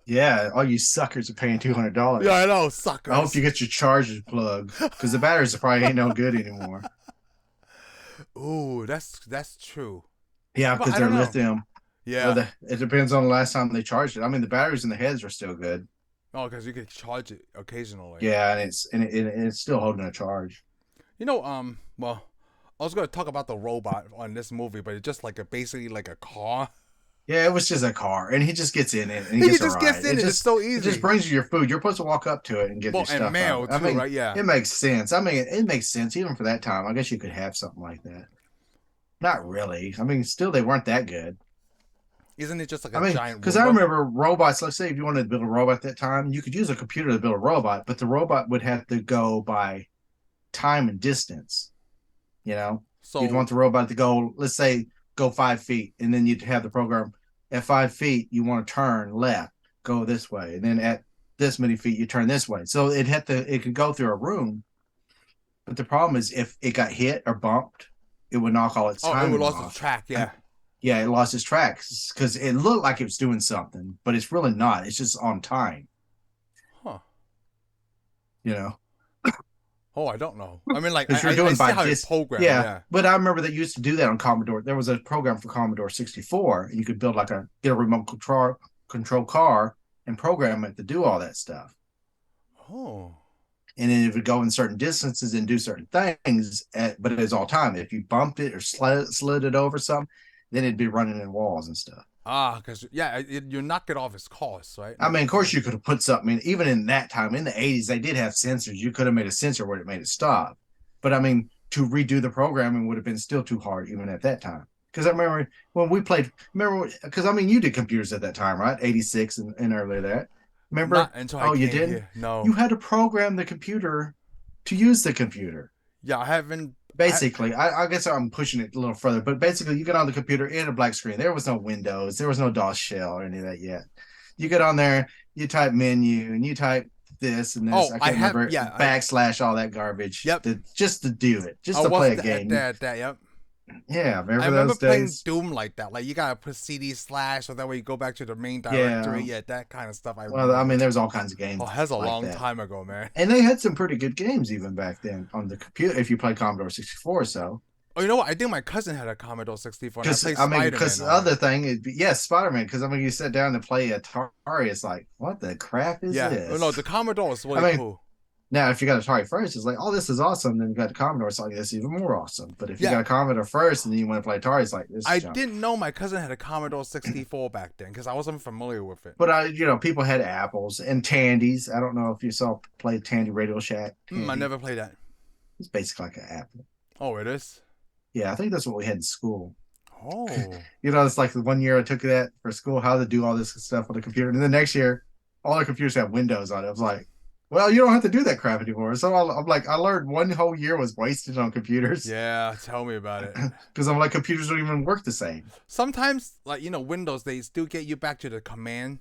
S2: Yeah, all you suckers are paying $200.
S1: Yeah, I know, suckers.
S2: I hope you get your charger plugged because the batteries probably ain't no good anymore.
S1: Ooh, that's true.
S2: Yeah, because they're lithium.
S1: Yeah,
S2: well, it depends on the last time they charged it. I mean, the batteries in the heads are still good.
S1: Oh, because you could charge it occasionally.
S2: Yeah, and it's still holding a charge.
S1: Well, I was gonna talk about the robot on this movie, but it's just basically like a car.
S2: Yeah, it was just a car, and he just gets in it, and he just gets in it. It's so easy. It just brings you your food. You're supposed to walk up to it and get your stuff. And mail too, right? Yeah, it makes sense. I mean, it makes sense even for that time. I guess you could have something like that. Not really. I mean, still, they weren't that good.
S1: Isn't it just like a giant?
S2: Because I remember robots. Let's say if you wanted to build a robot at that time, you could use a computer to build a robot, but the robot would have to go by time and distance. So you'd want the robot to go, let's say, go 5 feet, and then you'd have the program at 5 feet. You want to turn left, go this way, and then at this many feet, you turn this way. So it could go through a room, but the problem is if it got hit or bumped, it would knock all its time.
S1: It would lost its track. Yeah.
S2: Yeah, it lost its track because it looked like it was doing something, but it's really not. It's just on time.
S1: Huh.
S2: Oh,
S1: I don't know. I mean,
S2: you're doing
S1: by this program.
S2: Yeah, but I remember they used to do that on Commodore. There was a program for Commodore 64, and you could build get a remote control car and program it to do all that stuff.
S1: Oh.
S2: And then it would go in certain distances and do certain things, but it was all time. If you bumped it or slid it over something, then it'd be running in walls and stuff.
S1: Because you knock it off its course, right?
S2: I mean, of course, you could have put something in. Even in that time, in the 80s, they did have sensors. You could have made a sensor where it made it stop. But I mean, to redo the programming would have been still too hard, even at that time. Because I remember when we played. Because I mean, you did computers at that time, right? 86 and earlier that. Remember?
S1: Not until
S2: you didn't?
S1: Here. No.
S2: You had to program the computer to use the computer.
S1: Yeah, I haven't.
S2: Basically, I guess I'm pushing it a little further, but basically, you get on the computer in a black screen. There was no Windows, there was no DOS shell or any of that yet. You get on there, you type menu, and you type this and this.
S1: Oh, I can't remember. Yeah,
S2: backslash all that garbage.
S1: Yep.
S2: Just to do it, just to play a game.
S1: Yep.
S2: Yeah,
S1: I remember playing Doom like that. Like you gotta put CD / so that way you go back to the main directory. Yeah, that kind of stuff.
S2: I mean, there was all kinds of games.
S1: Oh, that's a long time ago, man.
S2: And they had some pretty good games even back then on the computer. If you play Commodore 64 or so.
S1: Oh, you know what? I think my cousin had a Commodore 64, and I
S2: Because
S1: played
S2: I mean,
S1: Spider-Man
S2: because the
S1: on it.
S2: other thing is, yes, Spider-Man. Because I mean, you sit down to play Atari, it's like, what the crap is
S1: Yeah. Oh, no,
S2: this?
S1: the Commodore was
S2: I
S1: really
S2: mean,
S1: cool.
S2: now if you got Atari first, it's like, oh, this is awesome. Then you got the Commodore, it's like, this is even more awesome. But if you
S1: Yeah.
S2: got a Commodore first and then you want to play Atari, it's like, this is
S1: I
S2: junk.
S1: didn't know my cousin had a Commodore 64 back then because I wasn't familiar with it.
S2: But people had apples and Tandies. I don't know if you saw play Tandy Radio Shack.
S1: I
S2: Tandy.
S1: never played that.
S2: It's basically like an apple.
S1: Oh, it is?
S2: Yeah, I think that's what we had in school.
S1: Oh.
S2: It's like the one year I took that for school, how to do all this stuff on the computer. And then the next year, all the computers have Windows on it. I was like, well, you don't have to do that crap anymore. So I'm like, I learned one whole year was wasted on computers.
S1: Yeah, tell me about it.
S2: Because I'm like, computers don't even work the same.
S1: Sometimes, like, Windows, they still get you back to the command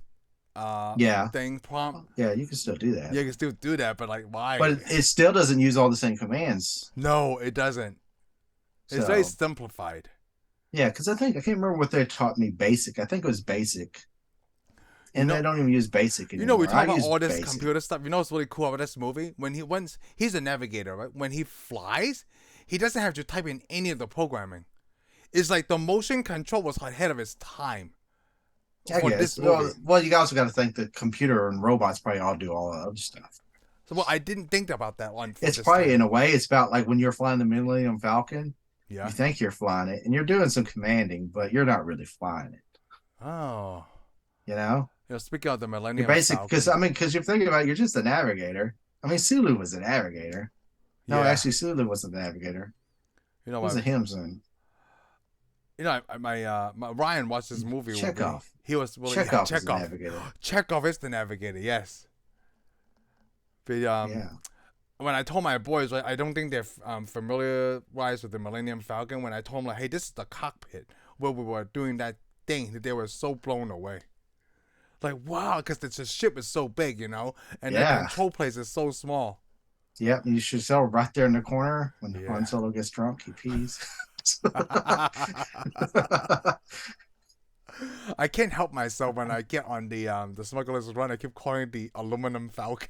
S1: thing prompt.
S2: Yeah, you can still do that.
S1: Yeah, you can still do that, but like, why?
S2: But it still doesn't use all the same commands.
S1: No, it doesn't. It's very simplified.
S2: Yeah, because I can't remember what they taught me. Basic. I think it was basic. And they don't even use basic anymore.
S1: We talk about all this
S2: basic.
S1: computer stuff. You know what's really cool about this movie? He's a navigator, right? When he flies, he doesn't have to type in any of the programming. It's like the motion control was ahead of its time.
S2: I guess.
S1: This movie.
S2: Well, you also got to think the computer and robots probably all do all the other stuff.
S1: So, I didn't think about that one.
S2: It's probably, in a way, it's about like when you're flying the Millennium Falcon.
S1: Yeah.
S2: You think you're flying it, and you're doing some commanding, but you're not really flying it.
S1: Oh.
S2: Speaking
S1: of the Millennium
S2: Falcon. Because you're thinking about it, you're just a navigator. I mean, Sulu was a navigator. No, actually, Sulu wasn't a navigator. It was a him son.
S1: My Ryan watched this movie.
S2: Chekhov.
S1: He was really
S2: Chekhov is the navigator.
S1: Chekhov is the navigator. Yes. But when I told my boys, right, I don't think they're familiarized with the Millennium Falcon. When I told them, like, hey, this is the cockpit where we were doing that thing, that they were so blown away. Like, wow, because the ship is so big, and the control place is so small.
S2: Yep, you should sell right there in the corner when Han Solo gets drunk, he pees.
S1: I can't help myself when I get on the Smuggler's Run. I keep calling it the Aluminum Falcon.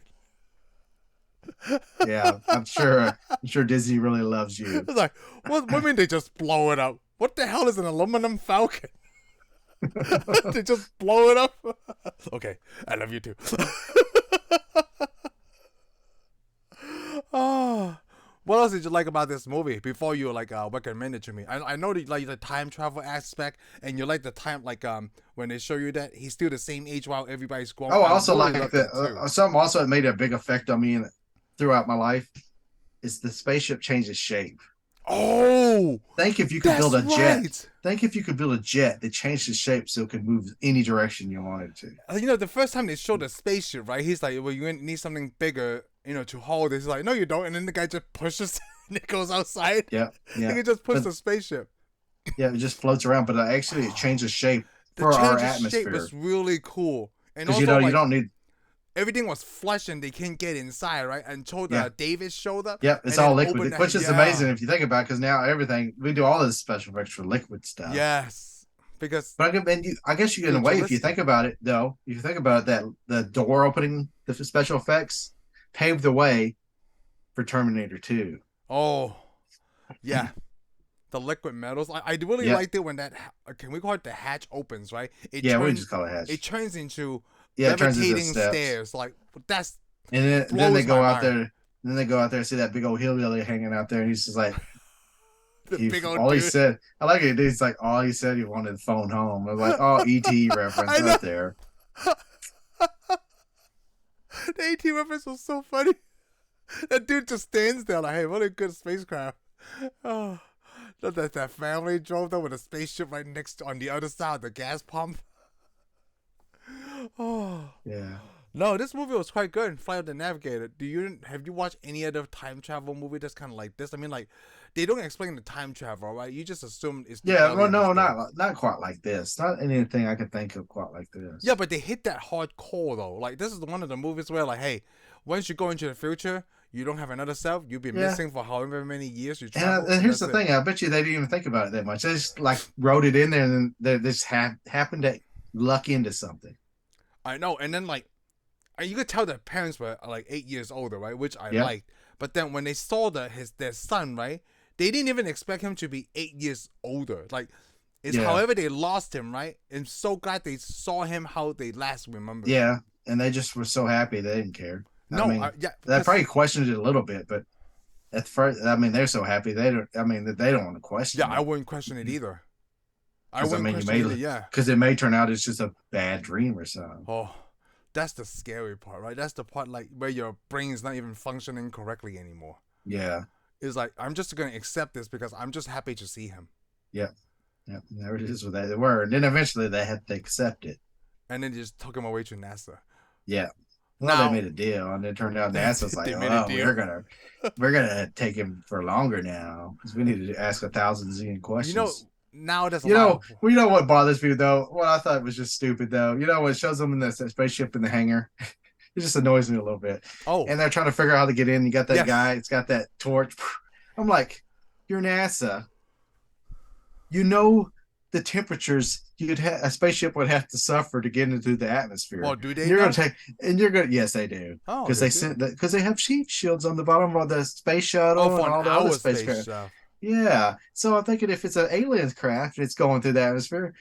S2: Yeah, I'm sure Disney really loves you.
S1: It's like, what mean they just blow it up? What the hell is an aluminum falcon? They just blow it up? Okay, I love you too. Oh, what else did you like about this movie before you recommend it to me? I know that you like the time travel aspect, and you like the time when they show you that he's still the same age while everybody's growing.
S2: Oh, I also like that. Something also that made a big effect on me throughout my life is the spaceship changes shape.
S1: Oh,
S2: think if you could build a jet. Think if you could build a jet that changed the shape so it could move any direction you wanted to.
S1: The first time they showed the spaceship, right? He's like, well, you need something bigger, to hold it. He's like, no, you don't. And then the guy just pushes and it goes outside.
S2: Yeah.
S1: He can just push the spaceship.
S2: Yeah, it just floats around, but actually it changes shape for our atmosphere.
S1: The shape was really cool. And
S2: because you don't need.
S1: Everything was flush and they can't get inside, right? Until David showed up.
S2: Yep, it's all liquid, which is amazing if you think about it, because now we do all this special effects for liquid stuff.
S1: Yes. Because
S2: I guess you get in a way, if you think about it, though, that the door opening, the special effects paved the way for Terminator 2.
S1: Oh, yeah. The liquid metals. I really liked it when can we call it the hatch opens, right?
S2: We just call it hatch.
S1: It turns into
S2: levitating
S1: stairs. Like, that's.
S2: And then they go out there. Then they go out there and see that big old hillbilly hanging out there, and he's just like,
S1: big old
S2: all
S1: dude.
S2: He said. I like it. He's like, all he said he wanted to phone home. I was like, oh, ET reference right there.
S1: The ET reference was so funny. That dude just stands there like, hey, what a good spacecraft. Oh, that family drove there with a spaceship right next on the other side of the gas pump. Oh
S2: yeah.
S1: No, this movie was quite good. Flight of the Navigator. Have you watched any other time travel movie that's kind of like this? I mean, like, they don't explain the time travel, right? You just assume it's
S2: not quite like this. Not anything I can think of quite like this.
S1: Yeah, but they hit that hardcore though. Like, this is one of the movies where, like, hey, once you go into the future, you don't have another self. You'll be missing for however many years you travel.
S2: And here's the thing: I bet you they didn't even think about it that much. They just like wrote it in there, and then they just happened to luck into something.
S1: I know, and then like, you could tell their parents were like 8 years older, right? Which I liked. But then when they saw their son, right, they didn't even expect him to be 8 years older. Like, it's
S2: Yeah.
S1: however they lost him, right? I'm so glad they saw him how they last remembered.
S2: Yeah, and they just were so happy they didn't care.
S1: No,
S2: I mean,
S1: yeah,
S2: they
S1: 'cause-
S2: probably questioned it a little bit, but at first, I mean, they're so happy they don't. I mean, they don't want to question.
S1: yeah,
S2: it.
S1: I wouldn't question it either. I
S2: 'Cause, I
S1: wouldn't
S2: mean, you
S1: question
S2: may-
S1: it. Yeah.
S2: Because it may turn out it's just a bad dream or something.
S1: Oh, that's the scary part, right? That's the part like where your brain is not even functioning correctly anymore.
S2: Yeah,
S1: It's like I'm just gonna accept this because I'm just happy to see him,
S2: yeah. There it is with that they were, and then eventually they had to accept it.
S1: and then they just took him away to NASA.
S2: Yeah. Well,
S1: Now-
S2: they made a deal, and it turned out NASA's like,
S1: They made a
S2: "Oh,
S1: deal.
S2: we're gonna take him for longer now because we need to ask 1,000 questions."
S1: You know, now there's a
S2: You
S1: lot
S2: know,
S1: of-
S2: well, you know what bothers me though? What I thought was just stupid though. You know what shows them in the spaceship in the hangar? It just annoys me a little bit.
S1: oh,
S2: And they're trying to figure out how to get in. You got that
S1: Yes.
S2: guy. It's got that torch. I'm like, you're NASA. You know the temperatures a spaceship would have to suffer to get into the atmosphere.
S1: well, do they?
S2: And you're
S1: know?
S2: gonna take, and you're gonna. Yes, they do.
S1: Oh,
S2: Because
S1: they
S2: they
S1: do.
S2: sent because they have heat shields on the bottom of the space shuttle
S1: Oh, for
S2: and all
S1: an
S2: the other
S1: hour
S2: spacecraft.
S1: space stuff.
S2: Yeah. So I'm thinking if it's an alien craft and it's going through the atmosphere,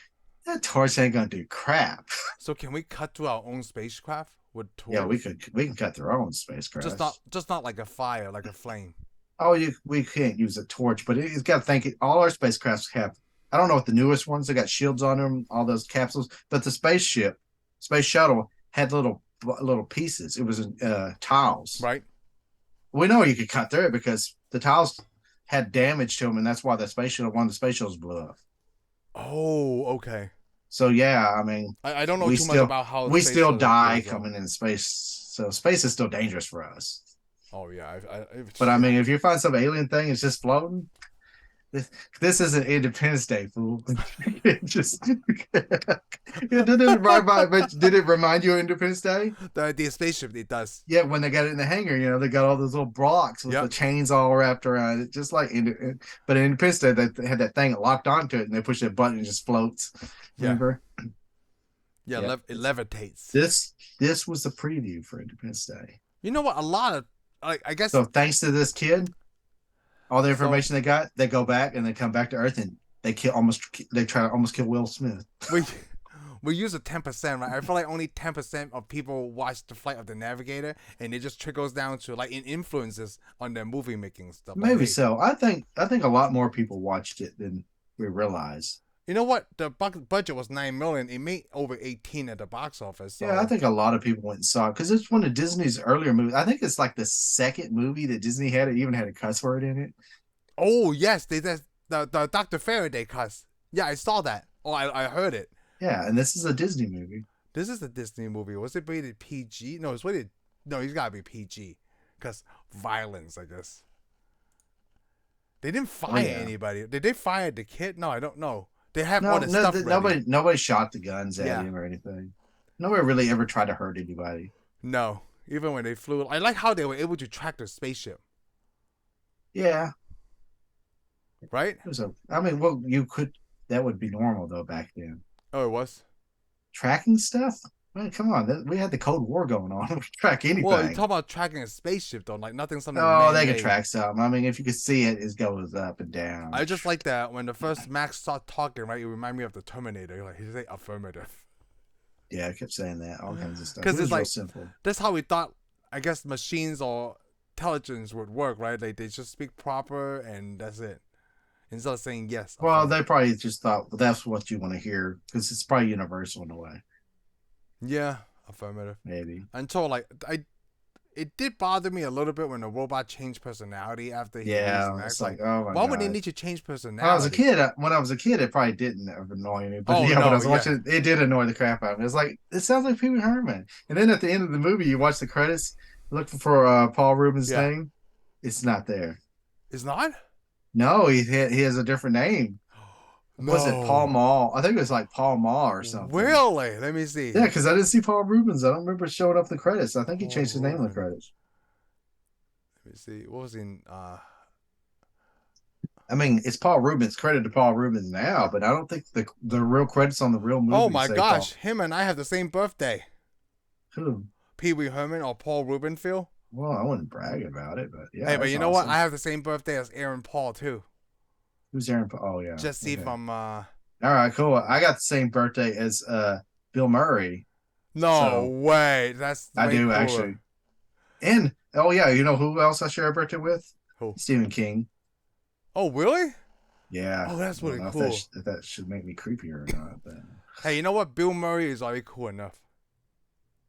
S2: that torch ain't gonna do crap.
S1: So can we cut to our own spacecraft with torch?
S2: Yeah, we can cut their own spacecraft.
S1: just not like a fire, like a flame.
S2: Oh, we can't use a torch, but it's got to think all our spacecrafts have. I don't know what the newest ones. They got shields on them, all those capsules. But the space shuttle had little pieces. It was tiles.
S1: Right.
S2: We know you could cut through it because the tiles had damage to them, and that's why one of the space shuttles blew up.
S1: Oh, okay.
S2: So yeah, I mean,
S1: I don't know
S2: We
S1: too
S2: still-
S1: much about how
S2: we
S1: space
S2: still
S1: shuttle
S2: die
S1: goes on.
S2: coming in space. So space is still dangerous for us.
S1: Oh yeah,
S2: But I mean, if you find some alien thing, it's just floating. This isn't Independence Day, fool. It just did it remind you of Independence Day?
S1: the spaceship it does.
S2: Yeah, when they got it in the hangar, they got all those little blocks with
S1: Yep.
S2: the chains all wrapped around it, just like. But in Independence Day, they had that thing locked onto it, and they push that button and it just floats.
S1: Yeah.
S2: Remember?
S1: Yeah,
S2: Yeah.
S1: it levitates.
S2: This was the preview for Independence Day.
S1: You know what? A lot of I guess
S2: So thanks to this kid, all the information they got, they go back and they come back to Earth and they try to almost kill Will Smith.
S1: we use a 10%, right? I feel like only 10% of people watch the flight of the Navigator, and it just trickles down to like it influences on their movie making stuff. Like,
S2: Maybe
S1: hey,
S2: so. I think a lot more people watched it than we realize.
S1: You know what? The budget was $9 million. It made over 18 at the box office. So.
S2: Yeah, I think a lot of people went and saw it because it's one of Disney's earlier movies. I think it's like the second movie that Disney had. It even had a cuss word in it.
S1: Oh yes, the Dr. Faraday cuss. Yeah, I saw that. Oh, I heard it.
S2: Yeah, and this is a Disney movie.
S1: This is a Disney movie. Was it rated PG? No, it's rated. No, it's gotta be PG, because violence, I guess. They didn't fire anybody. Did they fire the kid? No, I don't know. They have all the stuff ready.
S2: Nobody shot the guns at
S1: Yeah.
S2: him or anything. Nobody really ever tried to hurt anybody.
S1: No, even when they flew. I like how they were able to track the spaceship.
S2: Yeah,
S1: Right?
S2: it was that would be normal though back then.
S1: Oh, it was.
S2: Tracking stuff? Man, come on. We had the Cold War going on. We could track anything.
S1: Well, you talk about tracking a spaceship though, like something.
S2: Oh, they
S1: man-made.
S2: could track something. I mean, if you could see it, it goes up and down.
S1: I just like that when the first Max started talking, right? It reminded me of the Terminator. Like he say affirmative.
S2: Yeah, I kept saying that. All kinds of stuff.
S1: 'Cause
S2: It was
S1: it's
S2: real
S1: like-
S2: simple.
S1: That's how we thought. I guess machines or intelligence would work, right? Like they just speak proper and that's it, instead of saying yes.
S2: Well,
S1: affirmative.
S2: they probably just thought that's what you want to hear because it's probably universal in a way.
S1: Yeah, affirmative.
S2: Maybe.
S1: Until it did bother me a little bit when the robot changed personality after he
S2: Yeah,
S1: used Max.
S2: it's like, oh my
S1: why
S2: god.
S1: would they need to change personality?
S2: When I was a kid, it probably didn't annoy me. But
S1: Oh,
S2: yeah,
S1: no,
S2: when I was
S1: yeah.
S2: watching, it did annoy the crap out of me. It's like it sounds like Pee Wee Herman. And then at the end of the movie, you watch the credits, looking for Paul Rubens'
S1: Yeah.
S2: name. It's not there.
S1: It's not.
S2: No, he has a different name. Was it Paul Mall? I think it was like Paul Mall or something.
S1: Really? Let me see.
S2: Yeah, because I didn't see Paul Rubens. I don't remember showing up in the credits. I think he changed his name in the
S1: Rubens.
S2: credits.
S1: Let me see. What was in?
S2: I mean, it's Paul Rubens. Credit to Paul Rubens now, but I don't think the real credits on the real movie.
S1: Oh my
S2: say
S1: gosh, him and I have the same birthday.
S2: Paul. Who?
S1: Pee Wee Herman or Paul Rubenfield.
S2: Well, I wouldn't brag about it, but yeah,
S1: Hey, but
S2: that's
S1: you know what?
S2: awesome.
S1: I have the same birthday as Aaron Paul too.
S2: Who's Aaron? Oh yeah.
S1: Just see if
S2: Okay.
S1: I'm
S2: All right, cool. I got the same birthday as Bill Murray.
S1: No
S2: So
S1: way. That's
S2: I
S1: way
S2: do
S1: cooler.
S2: actually. And oh yeah, you know who else I share a birthday with?
S1: Who?
S2: Stephen King.
S1: Oh, really?
S2: Yeah.
S1: Oh, that's
S2: I don't
S1: really
S2: know
S1: cool.
S2: if that should make me creepier or not, but
S1: Hey, you know what? Bill Murray is already cool enough.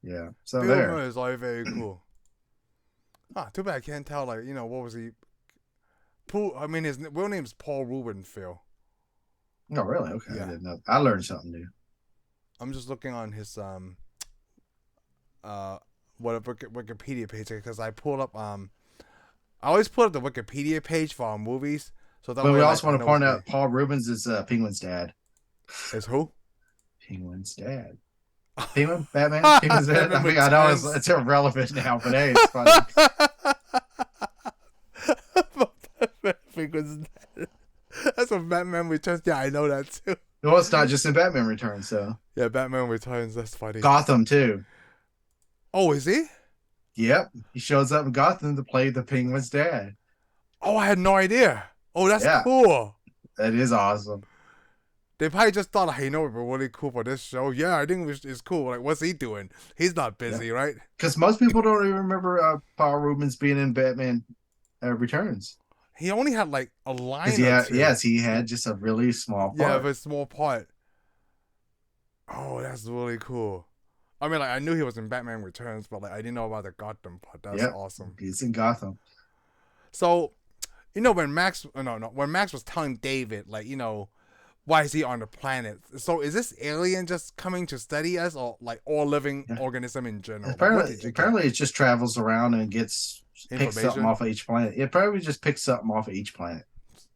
S2: yeah. So
S1: Bill
S2: there.
S1: Murray is already very cool. Huh, too bad I can't tell, like, what was he? I mean, his real name's Paul Ruben Phil.
S2: Oh really? Okay, I
S1: Yeah.
S2: didn't know. I learned something new.
S1: I'm just looking on his, uh, whatever Wikipedia page, because I pulled up, I always put up the Wikipedia page for our movies, so that
S2: But
S1: way,
S2: we
S1: like,
S2: also
S1: I
S2: want to
S1: know it's
S2: point
S1: me.
S2: out Paul Rubens is Penguin's dad.
S1: Is who?
S2: Penguin's dad. Penguin? Batman? Penguin's dad?
S1: Batman
S2: I mean, I know
S1: Returns.
S2: it's irrelevant now, but hey, it's funny.
S1: Because that's what Batman Returns. Yeah, I know that too.
S2: No, it's not just in Batman Returns, so.
S1: Yeah, Batman Returns. That's funny.
S2: Gotham, too.
S1: Oh, is he?
S2: Yep. He shows up in Gotham to play the Penguin's dad.
S1: Oh, I had no idea. Oh, that's
S2: Yeah,
S1: cool.
S2: that is awesome.
S1: They probably just thought, hey, it'd be really cool for this show. Yeah, I think it's cool. Like, what's he doing? He's not
S2: Yeah.
S1: busy, right?
S2: Because most people don't even remember Paul Rubens being in Batman Returns.
S1: He only had like a line
S2: Because,
S1: or
S2: yeah,
S1: two.
S2: yes, he had just a really small
S1: Yeah, of
S2: part.
S1: a small part. Oh, that's really cool. I mean, like, I knew he was in Batman Returns, but like, I didn't know about the Gotham part. That's
S2: Yep.
S1: awesome.
S2: He's in Gotham.
S1: So, when Max, when Max was telling David, like, why is he on the planet? So, is this alien just coming to study us, or like all living
S2: Yeah.
S1: organism in general? Like, what
S2: Apparently,
S1: did you get?
S2: apparently, it just travels around and picks something
S1: Information.
S2: off of each planet. It probably just picks something off of each planet.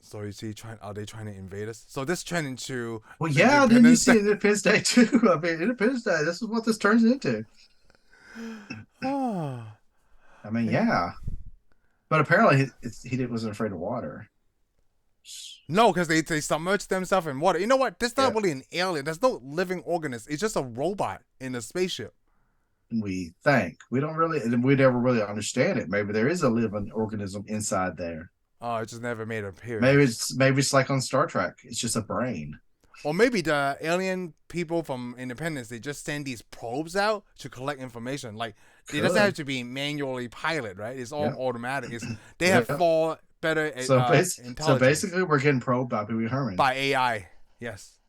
S1: So, are they trying to invade us? So, this turned into
S2: Well, yeah, didn't you
S1: Independence
S2: see
S1: Day.
S2: Independence Day too? I mean, Independence Day. This is what this turns into.
S1: Oh,
S2: I mean,
S1: yeah.
S2: yeah, but apparently he wasn't afraid of water.
S1: No, because they submerge themselves in water. You know what? That's not
S2: Yeah,
S1: really an alien. There's no living organism. It's just a robot in a spaceship.
S2: we think we don't really, we never really understand it. Maybe there is a living organism inside there.
S1: Oh, it just never made an appearance.
S2: Maybe it's like on Star Trek. It's just a brain.
S1: Or maybe the alien people from Independence, they just send these probes out to collect information. Like, it doesn't have
S2: Could.
S1: to be manually piloted, right? It's all
S2: Yeah,
S1: automatic. They have
S2: yeah.
S1: far better
S2: So
S1: intelligence
S2: basically, we're getting probed by Pee Wee Herman.
S1: by AI. Yes.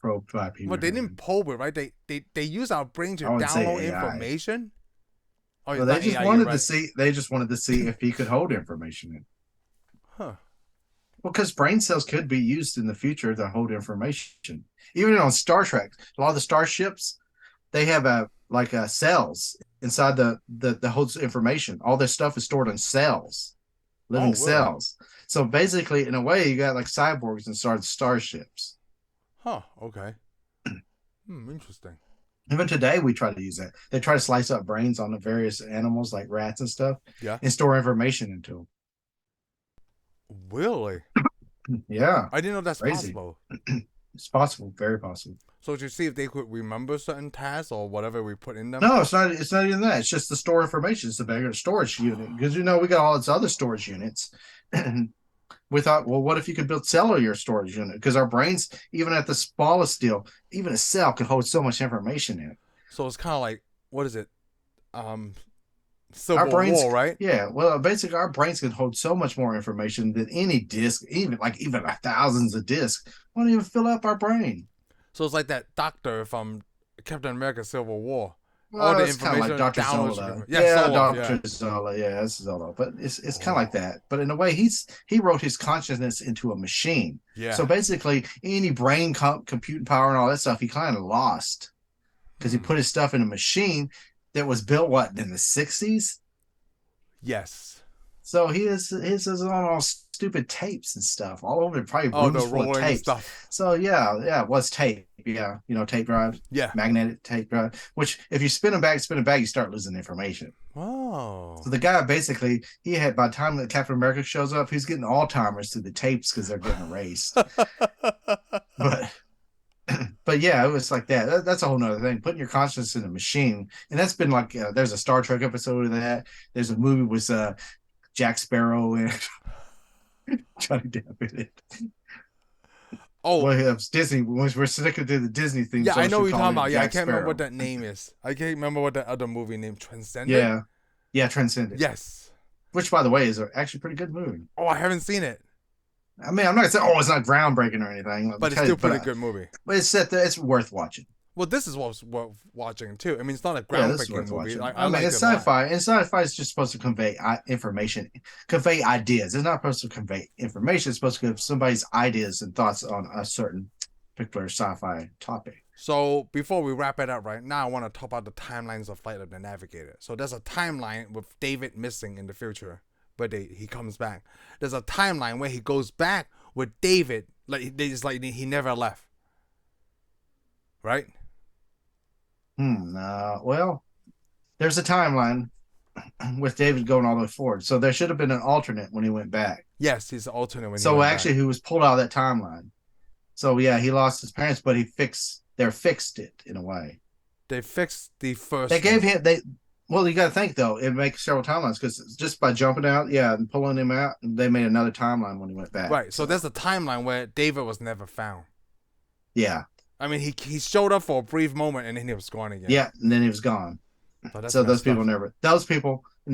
S2: Probed by Pee
S1: Well,
S2: Wee
S1: they didn't
S2: Herman.
S1: probe it, right? They use our brain to
S2: I would say
S1: download
S2: AI.
S1: information. Oh,
S2: Well,
S1: it's
S2: they
S1: not
S2: just
S1: AI,
S2: wanted
S1: you're
S2: to
S1: right.
S2: see. They just wanted to see if he could hold information in.
S1: Huh.
S2: Well, because brain cells could be used in the future to hold information. Even on Star Trek, a lot of the starships, they have cells inside the holds information. All this stuff is stored in cells,
S1: Oh,
S2: living
S1: really?
S2: cells. So basically, in a way, you got like cyborgs inside starships.
S1: Huh. Okay. Interesting.
S2: Even today, we try to use that. They try to slice up brains on the various animals like rats and stuff
S1: Yeah.
S2: and store information into
S1: Really?
S2: them. Yeah,
S1: I didn't know that's
S2: crazy.
S1: possible.
S2: It's possible, very possible.
S1: So to see if they could remember certain tasks or whatever we put in them.
S2: No, it's not. It's not even that. It's just the store information. It's the bigger storage unit because we got all its other storage units, and we thought, well, what if you could build cellular storage unit? Because our brains, even at the smallest deal, even a cell can hold so much information in it.
S1: So it's kind of like, what is it?
S2: Our
S1: Civil
S2: brains,
S1: War, right?
S2: yeah. Well, basically, our brains can hold so much more information than any disk, even thousands of disks. Won't even fill up our brain.
S1: So it's like that doctor from Captain America Civil War. All
S2: Well,
S1: the
S2: it's kind of like
S1: information
S2: Dr.
S1: downloads.
S2: Zola.
S1: Yeah,
S2: Yeah,
S1: Solo, yeah.
S2: Dr. Zola. Yeah, that's Zola. But it's kind of like that. But in a way, he wrote his consciousness into a machine.
S1: Yeah.
S2: So basically, any brain computing power and all that stuff, he kind of lost because he put his stuff in a machine that was built in the 60s.
S1: Yes.
S2: So his is on all stupid tapes and stuff all over. Probably
S1: Oh, the
S2: rooms full of
S1: rolling
S2: tapes.
S1: stuff.
S2: So yeah, it was tape. Yeah, tape drives.
S1: Yeah.
S2: Magnetic tape drive. Which if you spin them back, you start losing information.
S1: Oh.
S2: So the guy basically, he had, by the time that Captain America shows up, he's getting Alzheimer's through the tapes because they're getting erased. But but yeah, it was like that's a whole nother thing. Putting your consciousness in a machine, and that's been like there's a Star Trek episode of that. There's a movie with Jack Sparrow and Johnny Depp in it.
S1: Oh,
S2: Well, it's Disney. Once we're sticking to the Disney theme,
S1: yeah,
S2: so
S1: I know what
S2: should
S1: you're
S2: call
S1: talking
S2: him
S1: about. Yeah, I
S2: Jack
S1: can't remember
S2: Sparrow.
S1: what that name is. I can't remember what that other movie named Transcendent.
S2: Yeah, yeah, Transcendent.
S1: Yes.
S2: Which, by the way, is actually a pretty good movie.
S1: Oh, I haven't seen it,
S2: I mean, I'm not gonna say, oh, it's not groundbreaking or anything,
S1: but it's still a pretty good movie.
S2: But it's set there, it's worth watching.
S1: Well, this is what's worth watching too. I mean, it's not a
S2: This is
S1: groundbreaking
S2: worth
S1: movie.
S2: watching.
S1: I
S2: mean,
S1: like
S2: it's
S1: it a lot.
S2: sci-fi, and sci-fi is just supposed to convey information, convey ideas. It's not supposed to convey information. It's supposed to give somebody's ideas and thoughts on a certain particular sci-fi topic.
S1: So before we wrap it up right now, I want to talk about the timelines of Flight of the Navigator. So there's a timeline with David missing in the future, but he comes back. There's a timeline where he goes back with David, like he never left. Right?
S2: Well, there's a timeline with David going all the way forward. So there should have been an alternate when he went back.
S1: Yes, he's an alternate when
S2: so
S1: he went
S2: actually
S1: back.
S2: he was pulled out of that timeline. So yeah, he lost his parents, but they fixed it in a way.
S1: They fixed the first.
S2: They gave him well, you got to think though, it makes several timelines because just by jumping out, and pulling him out, they made another timeline when he went back.
S1: Right. So there's a timeline where David was never found.
S2: Yeah.
S1: I mean, he showed up for a brief moment and then he was gone again.
S2: Yeah, and then he was gone. So those people in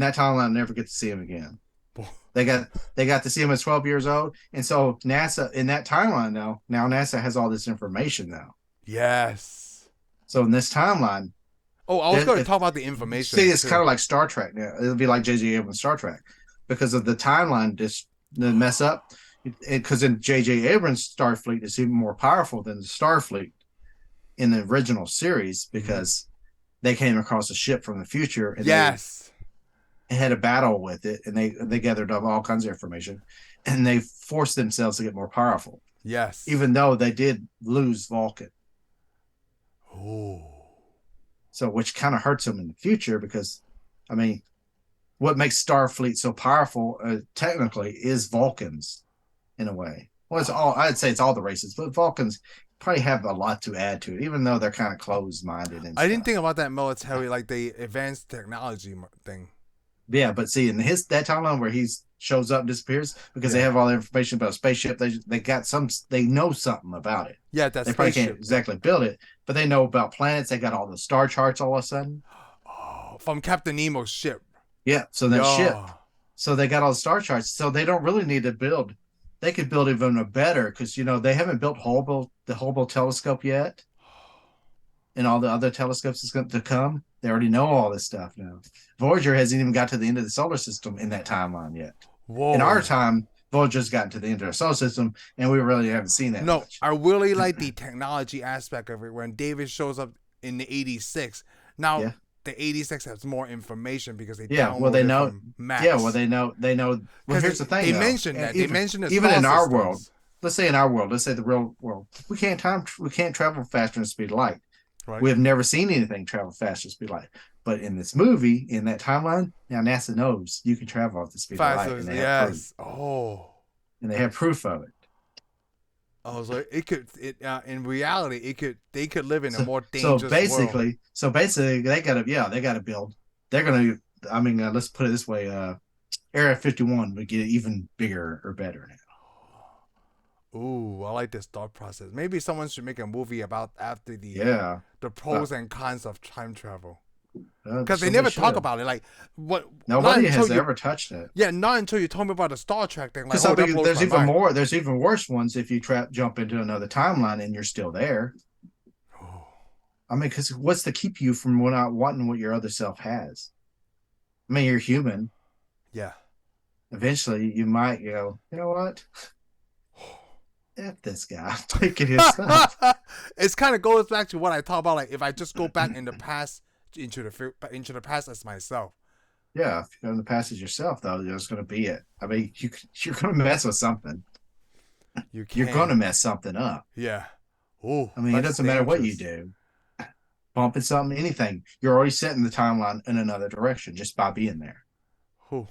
S2: that timeline never get to see him again. They got to see him at 12 years old, and so NASA in that timeline now NASA has all this information now.
S1: Yes.
S2: So in this timeline,
S1: I was going to talk about the information.
S2: See, it's kind of like Star Trek now. It'll be like J.J. Abrams' Star Trek because of the timeline the mess up. Because in J.J. Abrams' Starfleet is even more powerful than the Starfleet in the original series because they came across a ship from the future and they had a battle with it, and they gathered up all kinds of information, and they forced themselves to get more powerful.
S1: Yes.
S2: Even though they did lose Vulcan.
S1: Oh.
S2: So which kind of hurts them in the future because, I mean, what makes Starfleet so powerful technically is Vulcans in a way. Well, I'd say it's all the races, but Vulcans probably have a lot to add to it, even though they're kind of closed-minded. And
S1: I didn't think about that military, like the advanced technology thing.
S2: Yeah, but see, in that timeline where he shows up and disappears because they have all the information about a spaceship, they know something about it.
S1: Yeah, that's
S2: they probably can't exactly build it, but they know about planets. They got all the star charts all of a sudden.
S1: Oh, from Captain Nemo's ship.
S2: Yeah, so that ship. So they got all the star charts. So they don't really need to build. They could build even a better because they haven't built the Hubble telescope yet, and all the other telescopes is going to come. They already know all this stuff now. Voyager hasn't even got to the end of the solar system in that timeline yet.
S1: Whoa.
S2: In our time, Voyager's gotten to the end of the solar system, and we really haven't seen that much.
S1: I really like the technology aspect of it when David shows up in the 86. Now, the 86 has more information because they downloaded it from Max.
S2: Yeah, well, they know. Well, here's the thing.
S1: They mentioned that. They mentioned
S2: even in our world. Let's say in our world. Let's say the real world. We can't travel faster than the speed of light. Right. We have never seen anything travel faster than the speed of light. But in this movie, in that timeline, now NASA knows you can travel at the speed of light. And they have proof. And they have proof of it.
S1: Oh, so in reality, they could live in a more dangerous world.
S2: So basically, they gotta build. They're gonna. I mean, let's put it this way: Area 51 would get even bigger or better now.
S1: Ooh, I like this thought process. Maybe someone should make a movie about after the pros and cons of time travel. Because they never talk about it. Like what?
S2: Nobody has ever touched it.
S1: Yeah, not until you told me about the Star Trek thing. Like,
S2: there's even more. There's even worse ones if you jump into another timeline and you're still there. Oh. I mean, because what's to keep you from not wanting what your other self has? I mean, you're human.
S1: Yeah.
S2: Eventually, you might go. You know what? F this guy. Take it himself.
S1: It kind of goes back to what I talk about. Like if I just go back in the past. Into the past as myself.
S2: Yeah, if you go in the past as yourself, though, there's going to be it. I mean, you're going to mess with something. You're going to mess something up.
S1: Yeah. Oh.
S2: I mean, it doesn't matter what you do. Bumping something, anything. You're already setting the timeline in another direction just by being there.
S1: Oh.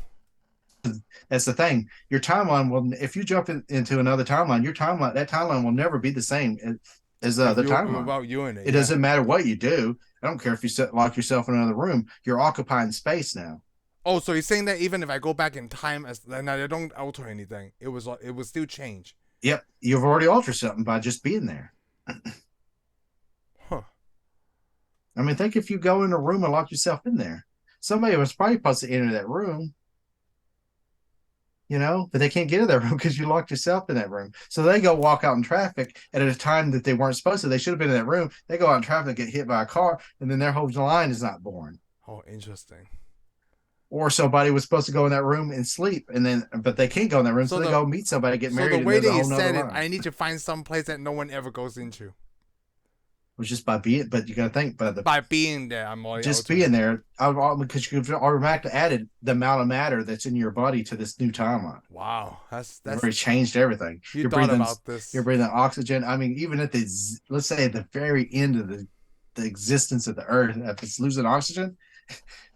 S2: That's the thing. Your timeline will. If you jump into another timeline, that timeline will never be the same. as the
S1: With
S2: other
S1: you,
S2: timeline.
S1: without you in it.
S2: It
S1: Yeah.
S2: doesn't matter what you do. I don't care if you lock yourself in another room. You're occupying space now.
S1: Oh, so you're saying that even if I go back in time, as then I don't alter anything, it would still change.
S2: Yep, you've already altered something by just being there.
S1: Huh.
S2: I mean, think if you go in a room and lock yourself in there. Somebody was probably supposed to enter that room, but they can't get in that room because you locked yourself in that room. So they go walk out in traffic at a time that they weren't supposed to. They should have been in that room. They go out in traffic, get hit by a car, and then their whole line is not born.
S1: Oh, interesting.
S2: Or somebody was supposed to go in that room and sleep, but they can't go in that room, so they go meet somebody, get married.
S1: So the way that you said it, I need to find some place that no one ever goes into.
S2: It was just by being, but you got to think
S1: by being there. I'm already
S2: just being there, because you've automatically added the amount of matter that's in your body to this new timeline.
S1: Wow, that's
S2: already changed everything.
S1: You're breathing about this.
S2: You're breathing oxygen. I mean, even at let's say at the very end of the existence of the Earth, if it's losing oxygen,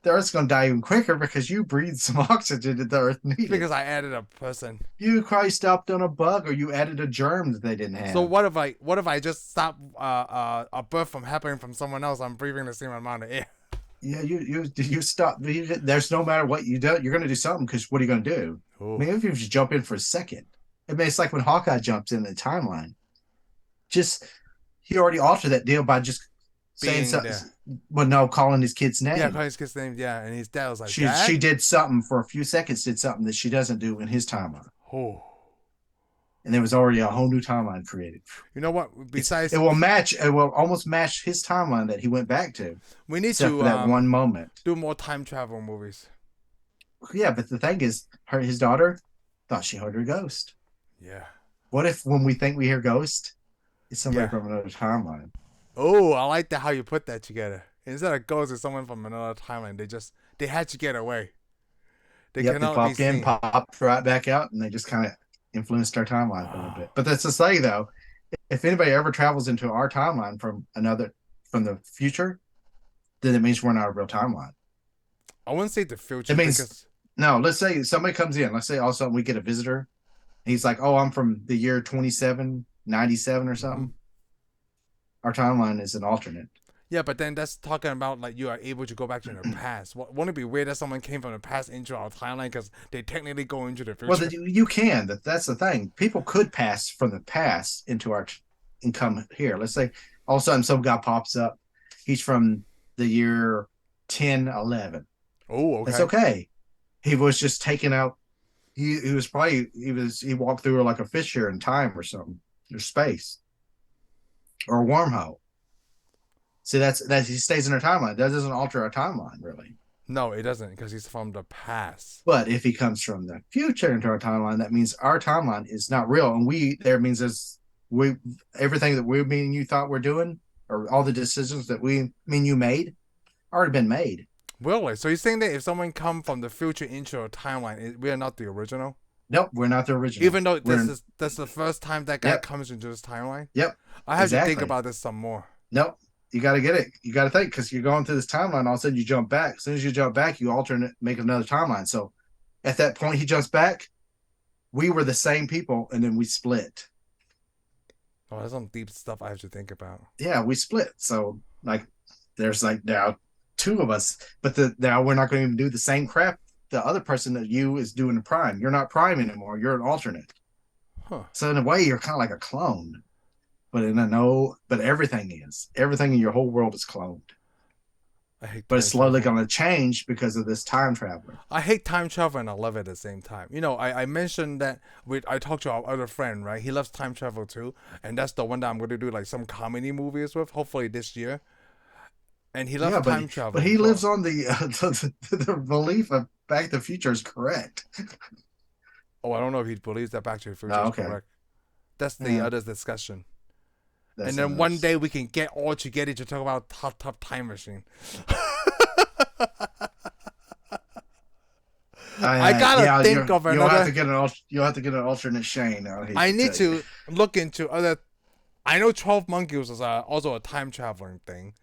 S2: the Earth's going to die even quicker because you breathed some oxygen that the Earth needed.
S1: Because I added a person.
S2: You probably stopped on a bug, or you added a germ that they didn't have.
S1: So what if I just stop a birth from happening from someone else? I'm breathing the same amount of air.
S2: Yeah, you stop. There's no matter what you do, you're going to do something, because what are you going to do? Ooh. I mean, if you just jump in for a second, I mean, it's like when Hawkeye jumps in the timeline. He already altered that deal by just saying something. But no, calling his kid's name.
S1: Yeah, calling his kid's name. Yeah, and his dad was like,
S2: she did something for a few seconds, did something that she doesn't do in his timeline.
S1: Oh.
S2: And there was already a whole new timeline created.
S1: You know what? Besides,
S2: it will almost match his timeline that he went back to.
S1: We need to
S2: for that one moment
S1: do more time travel movies.
S2: Yeah, but the thing is, his daughter thought she heard her ghost.
S1: Yeah.
S2: What if when we think we hear ghost, it's somebody from another timeline?
S1: Oh, I like that how you put that together. Instead of ghost, it's someone from another timeline. They had to get away.
S2: They popped in, popped right back out, and they just kind of influenced our timeline a little bit. But that's to say, though, if anybody ever travels into our timeline from the future, then it means we're not a real timeline.
S1: I wouldn't say the future.
S2: It means no. Let's say somebody comes in. Let's say all of a sudden we get a visitor, and he's like, "Oh, I'm from the year 2797 or something." Mm-hmm. Our timeline is an alternate.
S1: Yeah, but then that's talking about like you are able to go back to the past. Wouldn't it be weird that someone came from the past into our timeline because they technically go into the future?
S2: Well, you can. That's the thing. People could pass from the past into and come here. Let's say all of a sudden some guy pops up. He's from the year 1011.
S1: Oh, okay.
S2: That's okay. He was just taken out. He walked through like a fissure in time or something, or space, or a wormhole. See, that's he stays in our timeline. That doesn't alter our timeline, really.
S1: No, it doesn't, because he's from the past.
S2: But if he comes from the future into our timeline, that means our timeline is not real, and everything that me and you thought we're doing, or all the decisions that me and you made, already been made.
S1: Really? So you're saying that if someone come from the future into our timeline, we are not the original?
S2: Nope, we're not the original.
S1: Even though that's the first time that guy comes into this timeline?
S2: Yep.
S1: I have to think about this some more.
S2: Nope. You got to get it. You got to think, because you're going through this timeline. All of a sudden, you jump back. As soon as you jump back, you alternate, make another timeline. So at that point, he jumps back. We were the same people, and then we split.
S1: Oh, that's some deep stuff I have to think about.
S2: Yeah, we split. So there's now two of us, but now we're not going to even do the same crap. The other person that you is doing the prime. You're not prime anymore. You're an alternate.
S1: Huh.
S2: So in a way, you're kind of like a clone. But everything in your whole world is cloned. But it's slowly going to change because of this time traveler.
S1: I hate time travel and I love it at the same time. I mentioned that I talked to our other friend, right? He loves time travel too, and that's the one that I'm going to do like some comedy movies with, hopefully this year. And he loves time travel.
S2: But he lives on the belief of Back to the Future is correct.
S1: Oh, I don't know if he believes that Back to the Future is correct. That's the other discussion. And then one day we can get all together to talk about top time machine. I gotta think of another.
S2: You'll have to get an alternate Shane.
S1: I need to look into other. I know 12 Monkeys is also a time traveling thing.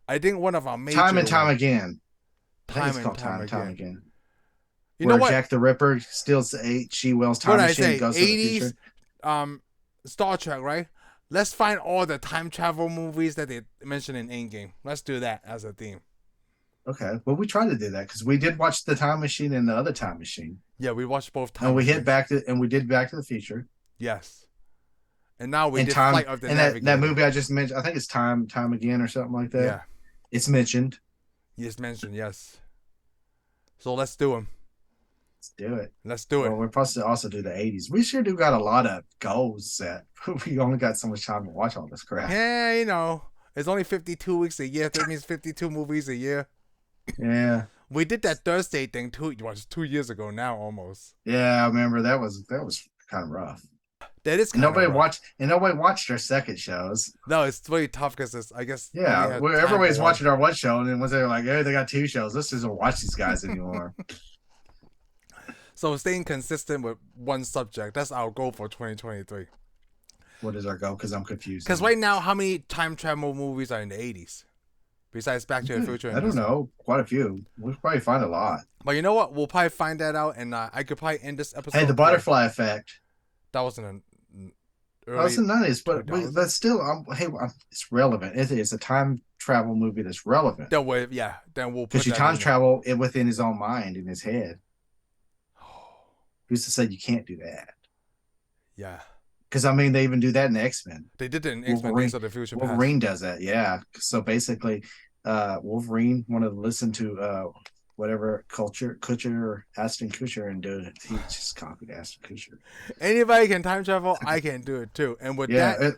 S1: I think one of our major
S2: Time and Time Again.
S1: Time again.
S2: You know what? Jack the Ripper steals H.G. Wells' time machine.
S1: Goes 80s, Star Trek, right? Let's find all the time travel movies that they mentioned in Endgame. Let's do that as a theme.
S2: Okay. Well, we tried to do that because we did watch The Time Machine and The Other Time Machine.
S1: Yeah, we watched both time
S2: And we
S1: machines.
S2: did Back to the Future.
S1: Yes. And now we did
S2: Time,
S1: Flight of the
S2: and
S1: Navigator.
S2: that movie I just mentioned, I think it's Time Again or something like that.
S1: Yeah.
S2: It's mentioned.
S1: Yes, mentioned, yes. So let's do them.
S2: Let's do it.
S1: Let's do it.
S2: Well, we're supposed to also do the 80s. We sure do got a lot of goals set. We only got so much time to watch all this crap.
S1: Yeah, you know, it's only 52 weeks a year. That means 52 movies a year.
S2: Yeah.
S1: We did that Thursday thing too. Was 2 years ago now, almost.
S2: Yeah, I remember that was kind of rough.
S1: That is kind
S2: nobody
S1: of rough.
S2: watched, and nobody watched our second shows.
S1: No, it's really tough because it's, I guess.
S2: Yeah, everybody's watching our one show, and then once they're like, "Hey, they got 2 shows. Let's just don't watch these guys anymore."
S1: So staying consistent with one subject, that's our goal for 2023.
S2: What is our goal? Because I'm confused.
S1: Because right now, how many time travel movies are in the 80s? Besides Back to the Future.
S2: I don't know. Quite a few. We'll probably find a lot.
S1: But you know what? We'll probably find that out, and I could probably end this episode.
S2: Hey, The Butterfly Effect.
S1: That wasn't an early.
S2: That was the 90s, but still, it's relevant. It's a time travel movie that's relevant.
S1: Then we'll put
S2: because you
S1: that
S2: time
S1: in
S2: travel within his own mind, in his head. Who's to say you can't do that?
S1: Yeah.
S2: Because, I mean, they even do that in X-Men.
S1: They did it in X-Men Days of the Future Past.
S2: Wolverine does that, yeah. So basically, Wolverine wanted to listen to whatever Kutcher or Ashton Kutcher and do it. He just copied Ashton Kutcher.
S1: Anybody can time travel. I can do it too. And with that,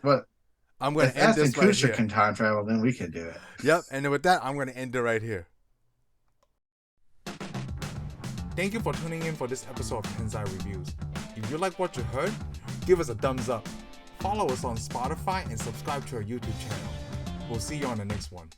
S1: I'm going to end this right here.
S2: If Ashton Kutcher can time travel, then we can do it.
S1: Yep. And with that, I'm going to end it right here. Thank you for tuning in for this episode of Tensai Reviews. If you like what you heard, give us a thumbs up. Follow us on Spotify and subscribe to our YouTube channel. We'll see you on the next one.